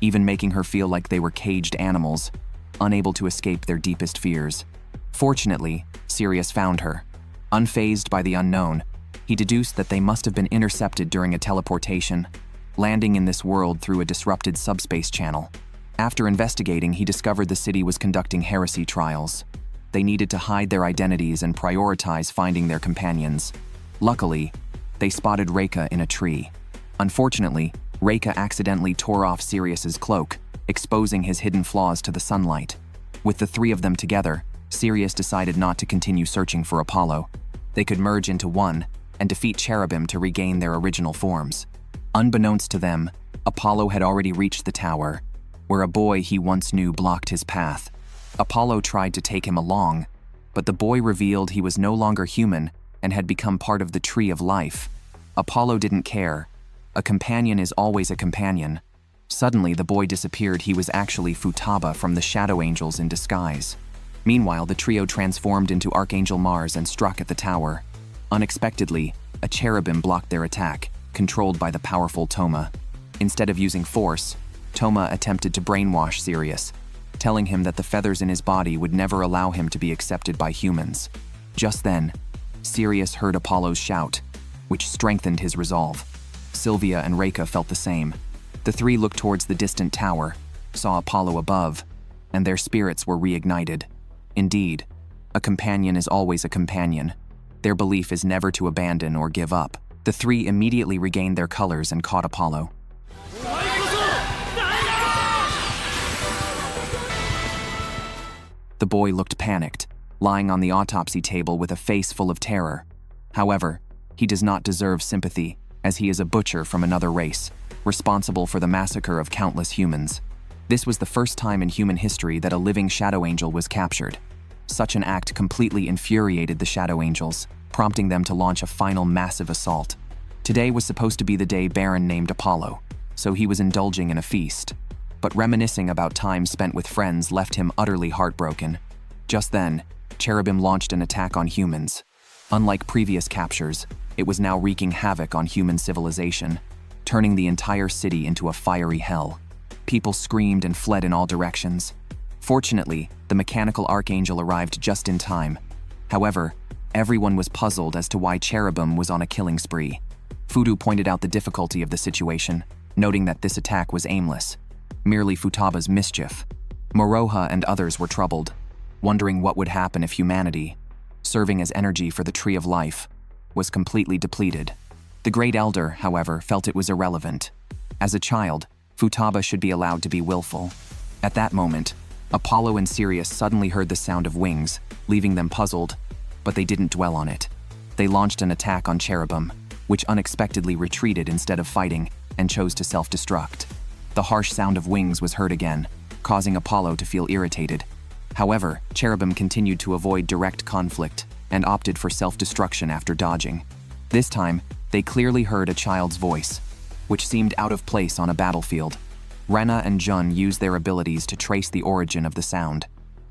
Speaker 1: even making her feel like they were caged animals, unable to escape their deepest fears. Fortunately, Sirius found her. Unfazed by the unknown, he deduced that they must have been intercepted during a teleportation, landing in this world through a disrupted subspace channel. After investigating, he discovered the city was conducting heresy trials. They needed to hide their identities and prioritize finding their companions. Luckily, they spotted Reika in a tree. Unfortunately, Reika accidentally tore off Sirius's cloak, exposing his hidden flaws to the sunlight. With the 3 of them together, Sirius decided not to continue searching for Apollo. They could merge into one and defeat Cherubim to regain their original forms. Unbeknownst to them, Apollo had already reached the tower, where a boy he once knew blocked his path. Apollo tried to take him along, but the boy revealed he was no longer human and had become part of the tree of life. Apollo didn't care. A companion is always a companion. Suddenly, the boy disappeared. He was actually Futaba from the Shadow Angels in disguise. Meanwhile, the trio transformed into Archangel Mars and struck at the tower. Unexpectedly, a cherubim blocked their attack, controlled by the powerful Toma. Instead of using force, Toma attempted to brainwash Sirius, telling him that the feathers in his body would never allow him to be accepted by humans. Just then, Sirius heard Apollo's shout, which strengthened his resolve. Sylvia and Reika felt the same. The 3 looked towards the distant tower, saw Apollo above, and their spirits were reignited. Indeed, a companion is always a companion. Their belief is never to abandon or give up. The 3 immediately regained their colors and caught Apollo. The boy looked panicked, lying on the autopsy table with a face full of terror. However, he does not deserve sympathy, as he is a butcher from another race, responsible for the massacre of countless humans. This was the first time in human history that a living Shadow Angel was captured. Such an act completely infuriated the Shadow Angels, prompting them to launch a final massive assault. Today was supposed to be the day Baron named Apollo, so he was indulging in a feast. But reminiscing about time spent with friends left him utterly heartbroken. Just then, Cherubim launched an attack on humans. Unlike previous captures, it was now wreaking havoc on human civilization, turning the entire city into a fiery hell. People screamed and fled in all directions. Fortunately, the mechanical archangel arrived just in time. However, everyone was puzzled as to why Cherubim was on a killing spree. Fudu pointed out the difficulty of the situation, noting that this attack was aimless, merely Futaba's mischief. Moroha and others were troubled, wondering what would happen if humanity, serving as energy for the Tree of Life, was completely depleted. The Great Elder, however, felt it was irrelevant. As a child, Futaba should be allowed to be willful. At that moment, Apollo and Sirius suddenly heard the sound of wings, leaving them puzzled, but they didn't dwell on it. They launched an attack on Cherubim, which unexpectedly retreated instead of fighting and chose to self-destruct. The harsh sound of wings was heard again, causing Apollo to feel irritated. However, Cherubim continued to avoid direct conflict and opted for self-destruction after dodging. This time, they clearly heard a child's voice, which seemed out of place on a battlefield. Reena and Jun used their abilities to trace the origin of the sound.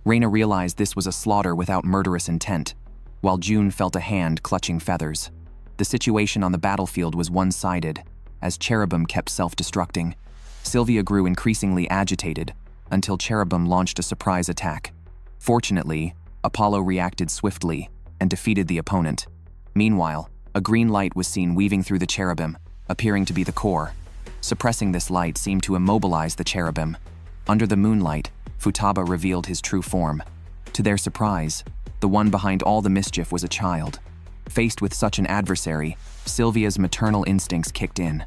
Speaker 1: Reena realized this was a slaughter without murderous intent, while Jun felt a hand clutching feathers. The situation on the battlefield was one-sided, as Cherubim kept self-destructing. Sylvia grew increasingly agitated until Cherubim launched a surprise attack. Fortunately, Apollo reacted swiftly and defeated the opponent. Meanwhile, a green light was seen weaving through the Cherubim, appearing to be the core. Suppressing this light seemed to immobilize the Cherubim. Under the moonlight, Futaba revealed his true form. To their surprise, the one behind all the mischief was a child. Faced with such an adversary, Sylvia's maternal instincts kicked in.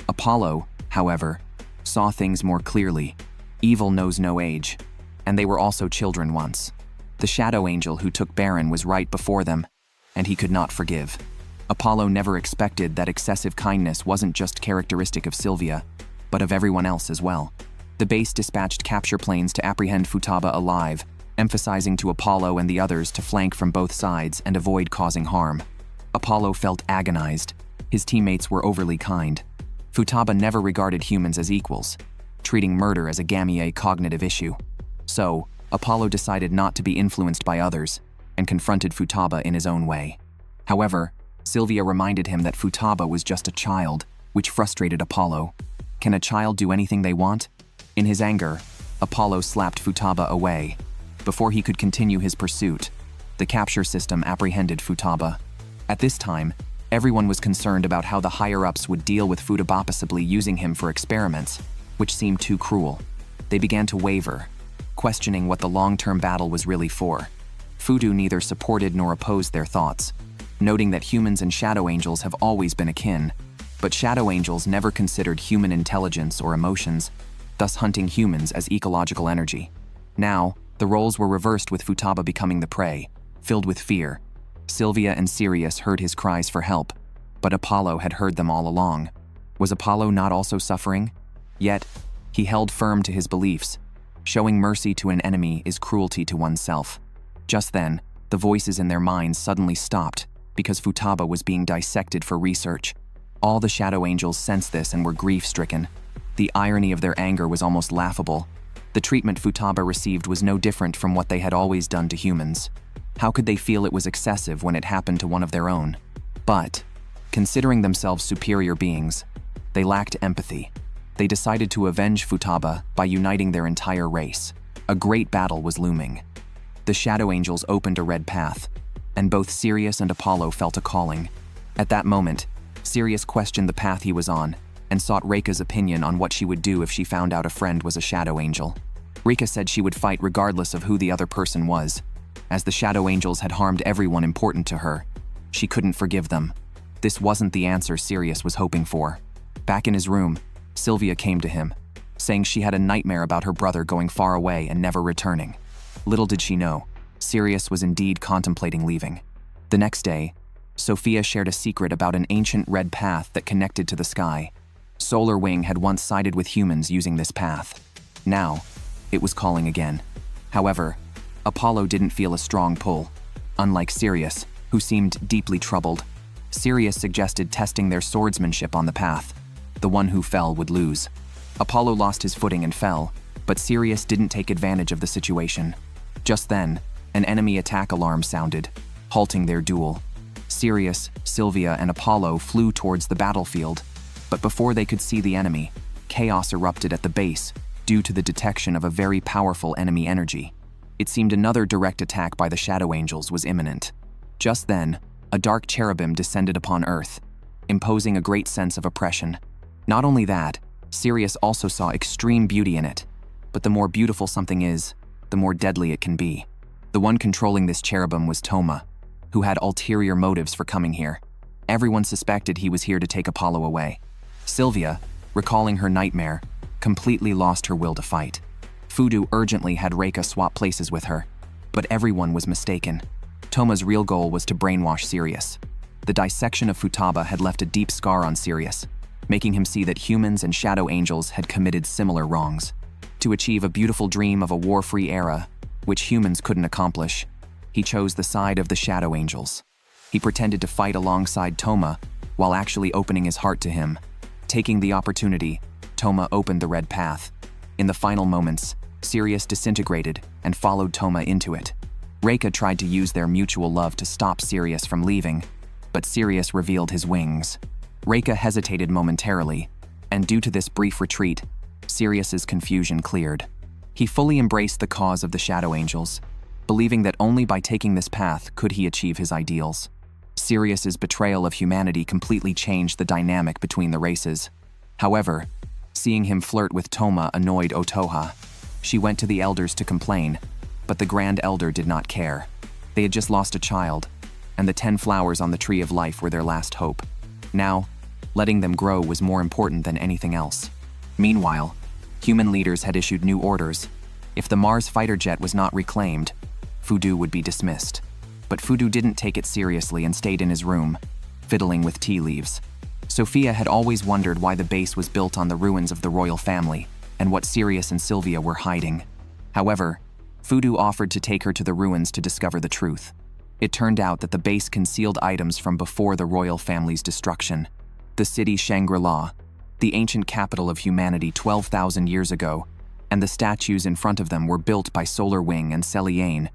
Speaker 1: Apollo, however, saw things more clearly. Evil knows no age, and they were also children once. The shadow angel who took Baron was right before them, and he could not forgive. Apollo never expected that excessive kindness wasn't just characteristic of Sylvia, but of everyone else as well. The base dispatched capture planes to apprehend Futaba alive, emphasizing to Apollo and the others to flank from both sides and avoid causing harm. Apollo felt agonized. His teammates were overly kind. Futaba never regarded humans as equals, treating murder as a gamma cognitive issue. So, Apollo decided not to be influenced by others and confronted Futaba in his own way. However, Sylvia reminded him that Futaba was just a child, which frustrated Apollo. Can a child do anything they want? In his anger, Apollo slapped Futaba away. Before he could continue his pursuit, the capture system apprehended Futaba. At this time, everyone was concerned about how the higher-ups would deal with Futaba, possibly using him for experiments, which seemed too cruel. They began to waver, questioning what the long-term battle was really for. Futu neither supported nor opposed their thoughts, noting that humans and shadow angels have always been akin, but shadow angels never considered human intelligence or emotions, thus hunting humans as ecological energy. Now, the roles were reversed, with Futaba becoming the prey, filled with fear. Sylvia and Sirius heard his cries for help, but Apollo had heard them all along. Was Apollo not also suffering? Yet, he held firm to his beliefs. Showing mercy to an enemy is cruelty to oneself. Just then, the voices in their minds suddenly stopped because Futaba was being dissected for research. All the shadow angels sensed this and were grief-stricken. The irony of their anger was almost laughable. The treatment Futaba received was no different from what they had always done to humans. How could they feel it was excessive when it happened to one of their own? But, considering themselves superior beings, they lacked empathy. They decided to avenge Futaba by uniting their entire race. A great battle was looming. The shadow angels opened a red path, and both Sirius and Apollo felt a calling. At that moment, Sirius questioned the path he was on and sought Reika's opinion on what she would do if she found out a friend was a shadow angel. Reika said she would fight regardless of who the other person was. As the shadow angels had harmed everyone important to her, she couldn't forgive them. This wasn't the answer Sirius was hoping for. Back in his room, Sylvia came to him, saying she had a nightmare about her brother going far away and never returning. Little did she know, Sirius was indeed contemplating leaving. The next day, Sophia shared a secret about an ancient red path that connected to the sky. Solar Wing had once sided with humans using this path. Now, it was calling again. However, Apollo didn't feel a strong pull. Unlike Sirius, who seemed deeply troubled, Sirius suggested testing their swordsmanship on the path. The one who fell would lose. Apollo lost his footing and fell, but Sirius didn't take advantage of the situation. Just then, an enemy attack alarm sounded, halting their duel. Sirius, Sylvia, and Apollo flew towards the battlefield, but before they could see the enemy, chaos erupted at the base due to the detection of a very powerful enemy energy. It seemed another direct attack by the Shadow Angels was imminent. Just then, a dark cherubim descended upon Earth, imposing a great sense of oppression. Not only that, Sirius also saw extreme beauty in it, but the more beautiful something is, the more deadly it can be. The one controlling this cherubim was Toma, who had ulterior motives for coming here. Everyone suspected he was here to take Apollo away. Sylvia, recalling her nightmare, completely lost her will to fight. Futu urgently had Reika swap places with her, but everyone was mistaken. Toma's real goal was to brainwash Sirius. The dissection of Futaba had left a deep scar on Sirius, making him see that humans and shadow angels had committed similar wrongs. To achieve a beautiful dream of a war-free era, which humans couldn't accomplish. He chose the side of the Shadow Angels. He pretended to fight alongside Toma, while actually opening his heart to him. Taking the opportunity, Toma opened the red path. In the final moments, Sirius disintegrated and followed Toma into it. Reika tried to use their mutual love to stop Sirius from leaving, but Sirius revealed his wings. Reika hesitated momentarily, and due to this brief retreat, Sirius's confusion cleared. He fully embraced the cause of the Shadow Angels, believing that only by taking this path could he achieve his ideals. Sirius's betrayal of humanity completely changed the dynamic between the races. However, seeing him flirt with Toma annoyed Otoha. She went to the elders to complain, but the Grand Elder did not care. They had just lost a child, and the 10 flowers on the Tree of Life were their last hope. Now, letting them grow was more important than anything else. Meanwhile, human leaders had issued new orders. If the Mars fighter jet was not reclaimed, Fudu would be dismissed. But Fudu didn't take it seriously and stayed in his room, fiddling with tea leaves. Sophia had always wondered why the base was built on the ruins of the royal family, and what Sirius and Sylvia were hiding. However, Fudu offered to take her to the ruins to discover the truth. It turned out that the base concealed items from before the royal family's destruction. The city Shangri-La, the ancient capital of humanity 12,000 years ago, and the statues in front of them were built by Solar Wing and Celiane,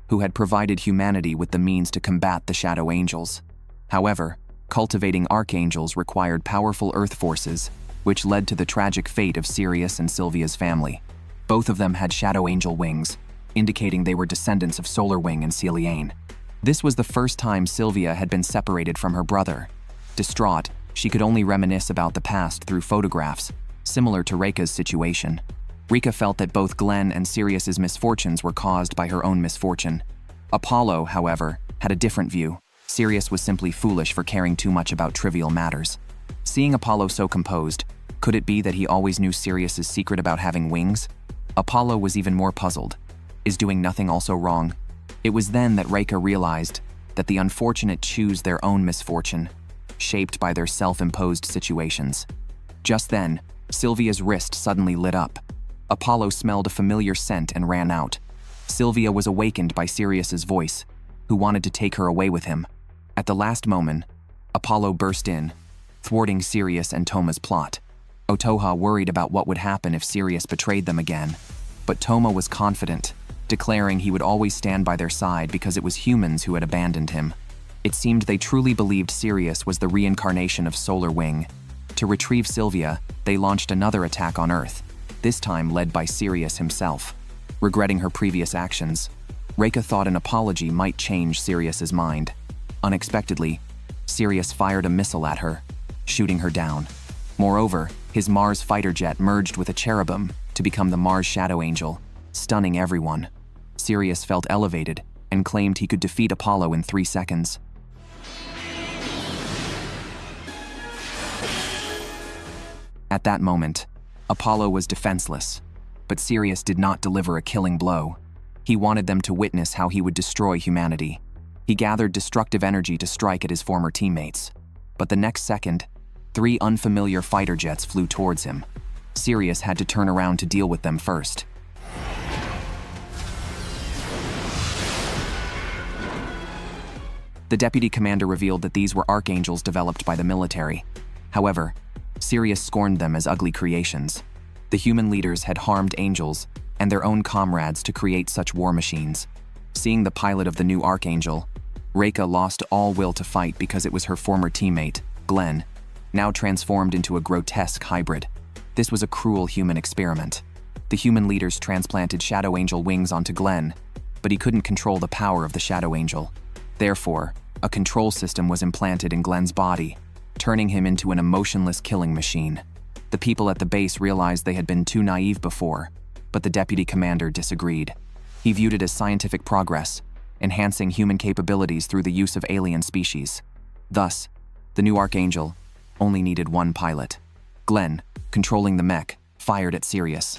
Speaker 1: who had provided humanity with the means to combat the Shadow Angels. However, cultivating archangels required powerful earth forces, which led to the tragic fate of Sirius and Sylvia's family. Both of them had Shadow Angel wings, indicating they were descendants of Solar Wing and Celiane. This was the first time Sylvia had been separated from her brother. Distraught, she could only reminisce about the past through photographs, similar to Reika's situation. Reika felt that both Glenn and Sirius's misfortunes were caused by her own misfortune. Apollo, however, had a different view. Sirius was simply foolish for caring too much about trivial matters. Seeing Apollo so composed, could it be that he always knew Sirius's secret about having wings? Apollo was even more puzzled. Is doing nothing also wrong? It was then that Reika realized that the unfortunate choose their own misfortune, shaped by their self-imposed situations. Just then, Sylvia's wrist suddenly lit up. Apollo smelled a familiar scent and ran out. Sylvia was awakened by Sirius's voice, who wanted to take her away with him. At the last moment, Apollo burst in, thwarting Sirius and Toma's plot. Otoha worried about what would happen if Sirius betrayed them again, but Toma was confident, declaring he would always stand by their side because it was humans who had abandoned him. It seemed they truly believed Sirius was the reincarnation of Solar Wing. To retrieve Sylvia, they launched another attack on Earth, this time led by Sirius himself. Regretting her previous actions, Reika thought an apology might change Sirius's mind. Unexpectedly, Sirius fired a missile at her, shooting her down. Moreover, his Mars fighter jet merged with a cherubim to become the Mars Shadow Angel, stunning everyone. Sirius felt elevated and claimed he could defeat Apollo in 3 seconds. At that moment, Apollo was defenseless, but Sirius did not deliver a killing blow. He wanted them to witness how he would destroy humanity. He gathered destructive energy to strike at his former teammates, but the next second, 3 unfamiliar fighter jets flew towards him. Sirius had to turn around to deal with them first. The deputy commander revealed that these were archangels developed by the military. However, Sirius scorned them as ugly creations. The human leaders had harmed angels and their own comrades to create such war machines. Seeing the pilot of the new archangel, Reika lost all will to fight because it was her former teammate, Glenn, now transformed into a grotesque hybrid. This was a cruel human experiment. The human leaders transplanted Shadow Angel wings onto Glenn, but he couldn't control the power of the Shadow Angel. Therefore, a control system was implanted in Glenn's body, turning him into an emotionless killing machine. The people at the base realized they had been too naive before, but the deputy commander disagreed. He viewed it as scientific progress, enhancing human capabilities through the use of alien species. Thus, the new archangel only needed one pilot. Glenn, controlling the mech, fired at Sirius.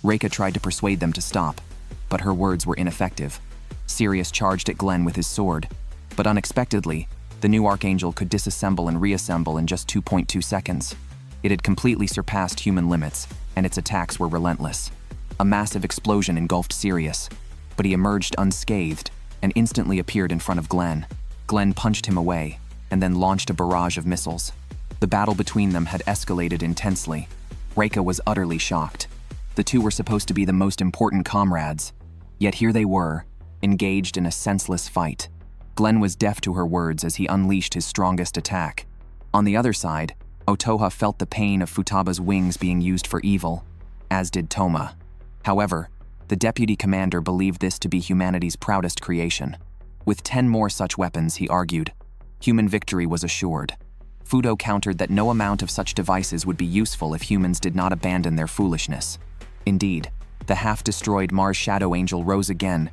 Speaker 1: Reika tried to persuade them to stop, but her words were ineffective. Sirius charged at Glenn with his sword, but unexpectedly, the new archangel could disassemble and reassemble in just 2.2 seconds. It had completely surpassed human limits, and its attacks were relentless. A massive explosion engulfed Sirius. but he emerged unscathed and instantly appeared in front of Glenn. Glenn punched him away and then launched a barrage of missiles. The battle between them had escalated intensely. Reika was utterly shocked. The two were supposed to be the most important comrades, yet here they were, engaged in a senseless fight. Glenn was deaf to her words as he unleashed his strongest attack. On the other side, Otoha felt the pain of Futaba's wings being used for evil, as did Toma. However, the deputy commander believed this to be humanity's proudest creation. With 10 more such weapons, he argued, human victory was assured. Fudo countered that no amount of such devices would be useful if humans did not abandon their foolishness. Indeed, the half-destroyed Mars Shadow Angel rose again,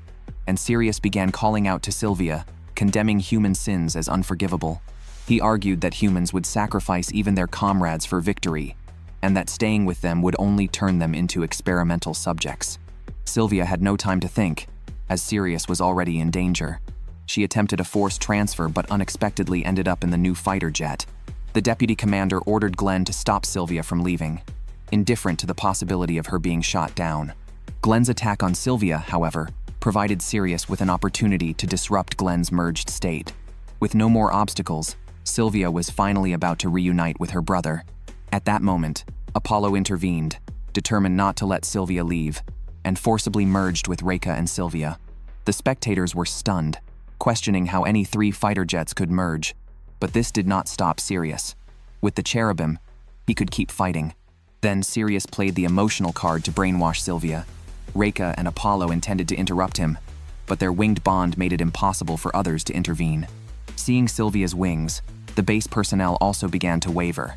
Speaker 1: and Sirius began calling out to Sylvia, condemning human sins as unforgivable. He argued that humans would sacrifice even their comrades for victory, and that staying with them would only turn them into experimental subjects. Sylvia had no time to think, as Sirius was already in danger. She attempted a forced transfer but unexpectedly ended up in the new fighter jet. The deputy commander ordered Glenn to stop Sylvia from leaving, indifferent to the possibility of her being shot down. Glenn's attack on Sylvia, however, provided Sirius with an opportunity to disrupt Glenn's merged state. With no more obstacles, Sylvia was finally about to reunite with her brother. At that moment, Apollo intervened, determined not to let Sylvia leave, and forcibly merged with Reika and Sylvia. The spectators were stunned, questioning how any 3 fighter jets could merge, but this did not stop Sirius. With the cherubim, he could keep fighting. Then Sirius played the emotional card to brainwash Sylvia. Reika and Apollo intended to interrupt him, but their winged bond made it impossible for others to intervene. Seeing Sylvia's wings, the base personnel also began to waver.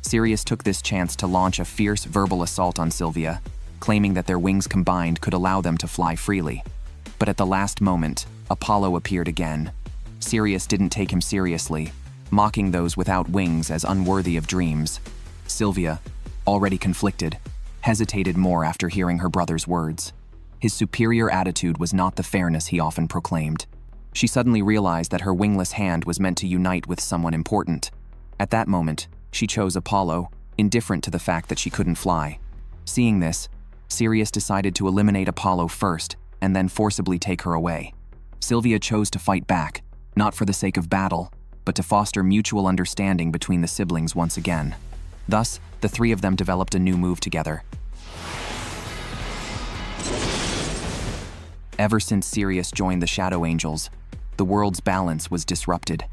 Speaker 1: Sirius took this chance to launch a fierce verbal assault on Sylvia, claiming that their wings combined could allow them to fly freely. But at the last moment, Apollo appeared again. Sirius didn't take him seriously, mocking those without wings as unworthy of dreams. Sylvia, already conflicted, hesitated more after hearing her brother's words. His superior attitude was not the fairness he often proclaimed. She suddenly realized that her wingless hand was meant to unite with someone important. At that moment, she chose Apollo, indifferent to the fact that she couldn't fly. Seeing this, Sirius decided to eliminate Apollo first and then forcibly take her away. Sylvia chose to fight back, not for the sake of battle, but to foster mutual understanding between the siblings once again. Thus, the 3 of them developed a new move together. Ever since Sirius joined the Shadow Angels, the world's balance was disrupted.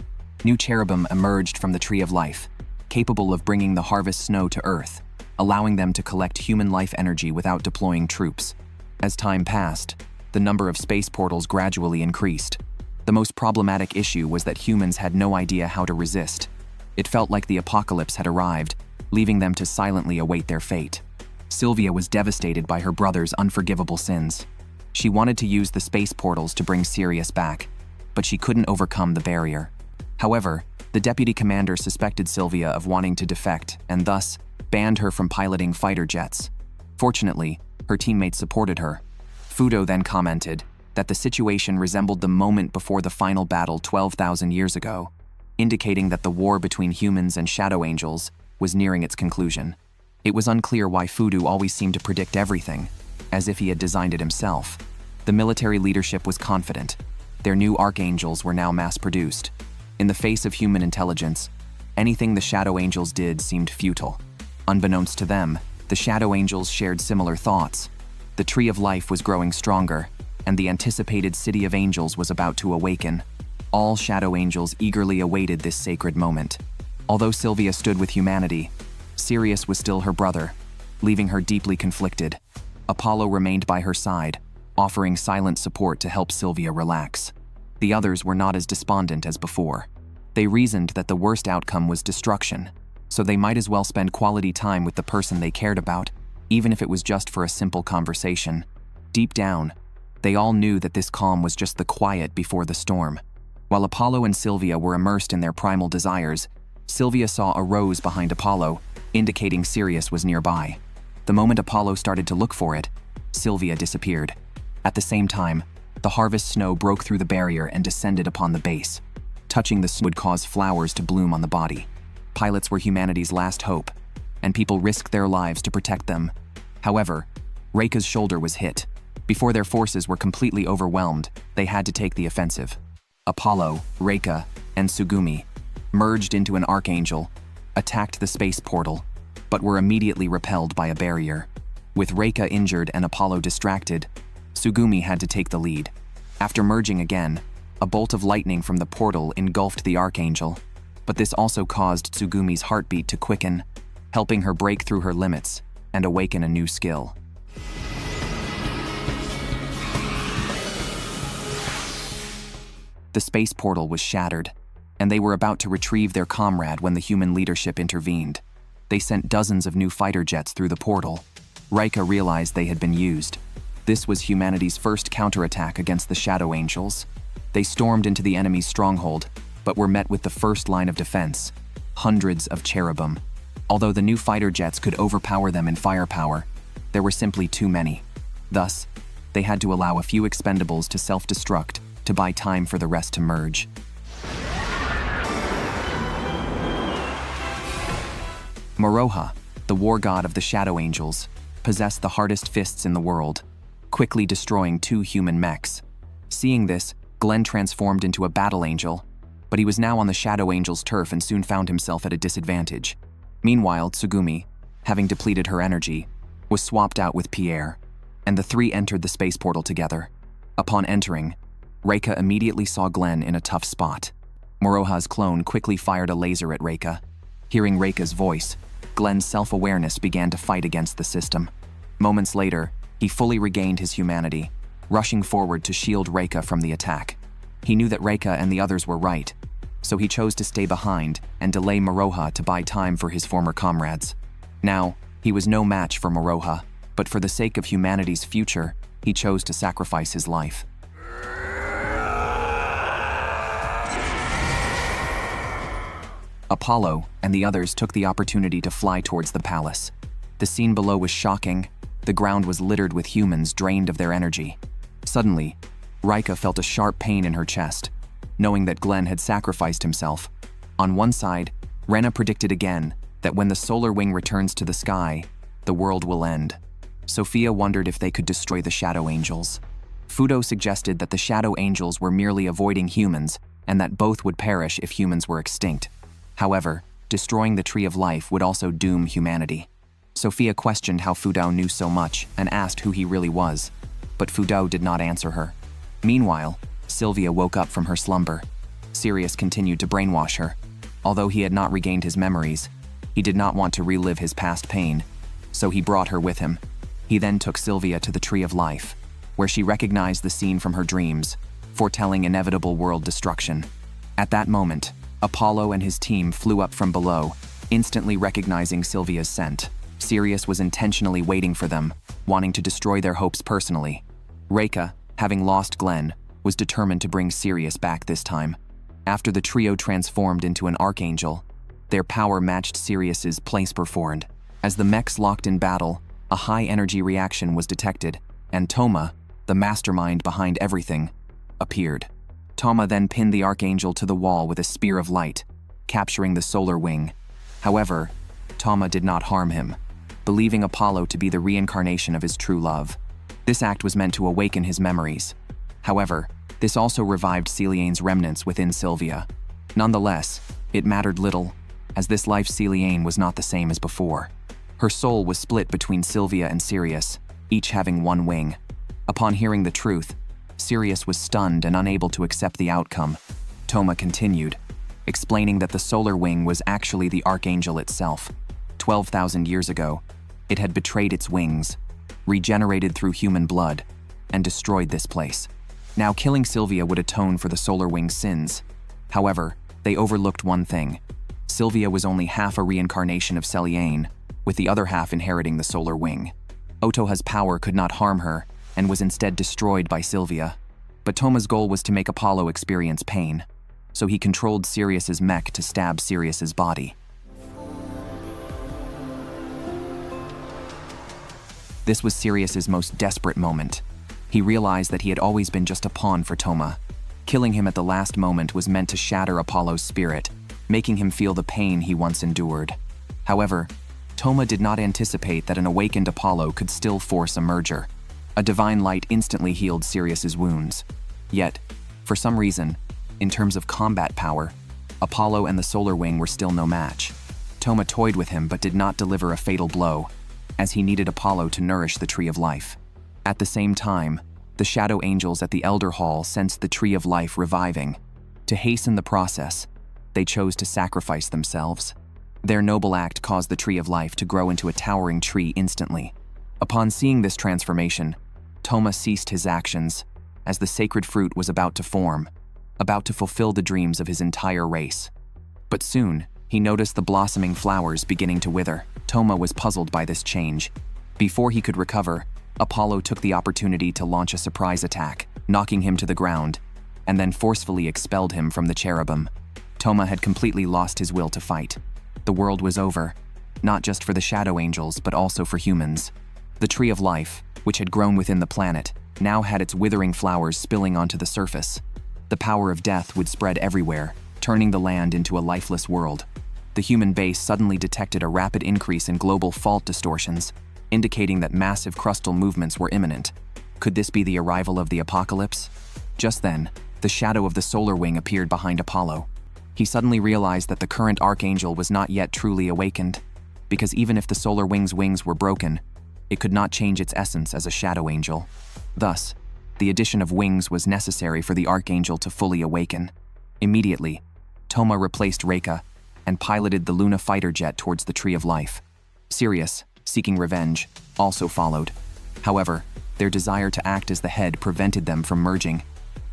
Speaker 1: New cherubim emerged from the Tree of Life, capable of bringing the harvest snow to Earth, allowing them to collect human life energy without deploying troops. As time passed, the number of space portals gradually increased. The most problematic issue was that humans had no idea how to resist. It felt like the apocalypse had arrived, leaving them to silently await their fate. Sylvia was devastated by her brother's unforgivable sins. She wanted to use the space portals to bring Sirius back, but she couldn't overcome the barrier. However, the deputy commander suspected Sylvia of wanting to defect and thus banned her from piloting fighter jets. Fortunately, her teammates supported her. Fudo then commented that the situation resembled the moment before the final battle 12,000 years ago, indicating that the war between humans and Shadow Angels was nearing its conclusion. It was unclear why Fudo always seemed to predict everything, as if he had designed it himself. The military leadership was confident. Their new archangels were now mass-produced. In the face of human intelligence, anything the Shadow Angels did seemed futile. Unbeknownst to them, the Shadow Angels shared similar thoughts. The Tree of Life was growing stronger, and the anticipated City of Angels was about to awaken. All Shadow Angels eagerly awaited this sacred moment. Although Sylvia stood with humanity, Sirius was still her brother, leaving her deeply conflicted. Apollo remained by her side, offering silent support to help Sylvia relax. The others were not as despondent as before. They reasoned that the worst outcome was destruction, so they might as well spend quality time with the person they cared about, even if it was just for a simple conversation. Deep down, they all knew that this calm was just the quiet before the storm. While Apollo and Sylvia were immersed in their primal desires, Sylvia saw a rose behind Apollo, indicating Sirius was nearby. The moment Apollo started to look for it, Sylvia disappeared. At the same time, the harvest snow broke through the barrier and descended upon the base. Touching the snow would cause flowers to bloom on the body. Pilots were humanity's last hope, and people risked their lives to protect them. However, Reika's shoulder was hit. Before their forces were completely overwhelmed, they had to take the offensive. Apollo, Reika, and Tsugumi merged into an archangel, attacked the space portal, but were immediately repelled by a barrier. With Reika injured and Apollo distracted, Tsugumi had to take the lead. After merging again, a bolt of lightning from the portal engulfed the archangel, but this also caused Tsugumi's heartbeat to quicken, helping her break through her limits and awaken a new skill. The space portal was shattered, and they were about to retrieve their comrade when the human leadership intervened. They sent dozens of new fighter jets through the portal. Reika realized they had been used. This was humanity's first counterattack against the Shadow Angels. They stormed into the enemy's stronghold, but were met with the first line of defense, hundreds of cherubim. Although the new fighter jets could overpower them in firepower, there were simply too many. Thus, they had to allow a few expendables to self-destruct to buy time for the rest to merge. Moroha, the war god of the Shadow Angels, possessed the hardest fists in the world, quickly destroying 2 human mechs. Seeing this, Glenn transformed into a battle angel, but he was now on the Shadow Angel's turf and soon found himself at a disadvantage. Meanwhile, Tsugumi, having depleted her energy, was swapped out with Pierre, and the 3 entered the space portal together. Upon entering, Reika immediately saw Glenn in a tough spot. Moroha's clone quickly fired a laser at Reika. Hearing Reika's voice, Glenn's self-awareness began to fight against the system. Moments later, he fully regained his humanity, rushing forward to shield Reika from the attack. He knew that Reika and the others were right, so he chose to stay behind and delay Moroha to buy time for his former comrades. Now, he was no match for Moroha, but for the sake of humanity's future, he chose to sacrifice his life. Apollo and the others took the opportunity to fly towards the palace. The scene below was shocking. The ground was littered with humans drained of their energy. Suddenly, Reika felt a sharp pain in her chest, knowing that Glenn had sacrificed himself. On one side, Reena predicted again that when the solar wing returns to the sky, the world will end. Sophia wondered if they could destroy the Shadow Angels. Fudo suggested that the Shadow Angels were merely avoiding humans and that both would perish if humans were extinct. However, destroying the Tree of Life would also doom humanity. Sophia questioned how Fudo knew so much and asked who he really was, but Fudo did not answer her. Meanwhile, Sylvia woke up from her slumber. Sirius continued to brainwash her. Although he had not regained his memories, he did not want to relive his past pain, so he brought her with him. He then took Sylvia to the Tree of Life, where she recognized the scene from her dreams, foretelling inevitable world destruction. At that moment, Apollo and his team flew up from below, instantly recognizing Sylvia's scent. Sirius was intentionally waiting for them, wanting to destroy their hopes personally. Reika, having lost Glenn, was determined to bring Sirius back this time. After the trio transformed into an archangel, their power matched Sirius's place performed. As the mechs locked in battle, a high-energy reaction was detected, and Toma, the mastermind behind everything, appeared. Toma then pinned the archangel to the wall with a spear of light, capturing the solar wing. However, Toma did not harm him, believing Apollo to be the reincarnation of his true love. This act was meant to awaken his memories. However, this also revived Celiane's remnants within Sylvia. Nonetheless, it mattered little, as this life Celiane was not the same as before. Her soul was split between Sylvia and Sirius, each having one wing. Upon hearing the truth, Sirius was stunned and unable to accept the outcome. Toma continued, explaining that the solar wing was actually the archangel itself. 12,000 years ago, it had betrayed its wings, regenerated through human blood, and destroyed this place. Now killing Sylvia would atone for the solar wing's sins. However, they overlooked one thing. Sylvia was only half a reincarnation of Celiane, with the other half inheriting the solar wing. Otoha's power could not harm her, and was instead destroyed by Sylvia. But Toma's goal was to make Apollo experience pain, so he controlled Sirius's mech to stab Sirius's body. This was Sirius's most desperate moment. He realized that he had always been just a pawn for Toma. Killing him at the last moment was meant to shatter Apollo's spirit, making him feel the pain he once endured. However, Toma did not anticipate that an awakened Apollo could still force a merger. A divine light instantly healed Sirius's wounds. Yet, for some reason, in terms of combat power, Apollo and the Solar Wing were still no match. Toma toyed with him but did not deliver a fatal blow, as he needed Apollo to nourish the Tree of Life. At the same time, the Shadow Angels at the Elder Hall sensed the Tree of Life reviving. To hasten the process, they chose to sacrifice themselves. Their noble act caused the Tree of Life to grow into a towering tree instantly. Upon seeing this transformation, Toma ceased his actions, as the sacred fruit was about to form, about to fulfill the dreams of his entire race. But soon, he noticed the blossoming flowers beginning to wither. Toma was puzzled by this change. Before he could recover, Apollo took the opportunity to launch a surprise attack, knocking him to the ground, and then forcefully expelled him from the cherubim. Toma had completely lost his will to fight. The world was over, not just for the Shadow Angels, but also for humans. The Tree of Life, which had grown within the planet, now had its withering flowers spilling onto the surface. The power of death would spread everywhere, turning the land into a lifeless world. The human base suddenly detected a rapid increase in global fault distortions, indicating that massive crustal movements were imminent. Could this be the arrival of the apocalypse? Just then, the shadow of the Solar Wing appeared behind Apollo. He suddenly realized that the current archangel was not yet truly awakened, because even if the Solar Wing's wings were broken, it could not change its essence as a shadow angel. Thus, the addition of wings was necessary for the archangel to fully awaken. Immediately, Toma replaced Reika and piloted the Luna fighter jet towards the Tree of Life. Sirius, seeking revenge, also followed. However, their desire to act as the head prevented them from merging.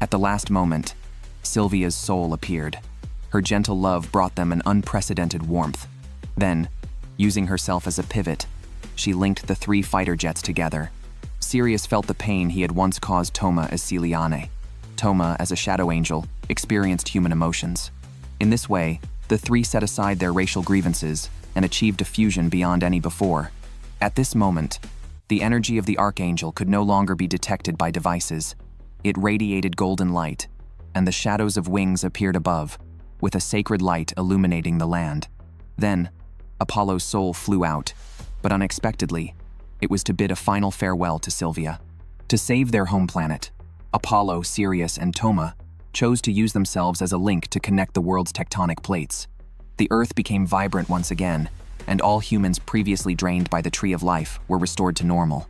Speaker 1: At the last moment, Sylvia's soul appeared. Her gentle love brought them an unprecedented warmth. Then, using herself as a pivot, she linked the three fighter jets together. Sirius felt the pain he had once caused Toma as Celiane. Toma, as a shadow angel, experienced human emotions. In this way, the three set aside their racial grievances and achieved a fusion beyond any before. At this moment, the energy of the archangel could no longer be detected by devices. It radiated golden light, and the shadows of wings appeared above, with a sacred light illuminating the land. Then, Apollo's soul flew out, but unexpectedly, it was to bid a final farewell to Sylvia. To save their home planet, Apollo, Sirius, and Toma chose to use themselves as a link to connect the world's tectonic plates. The Earth became vibrant once again, and all humans previously drained by the Tree of Life were restored to normal.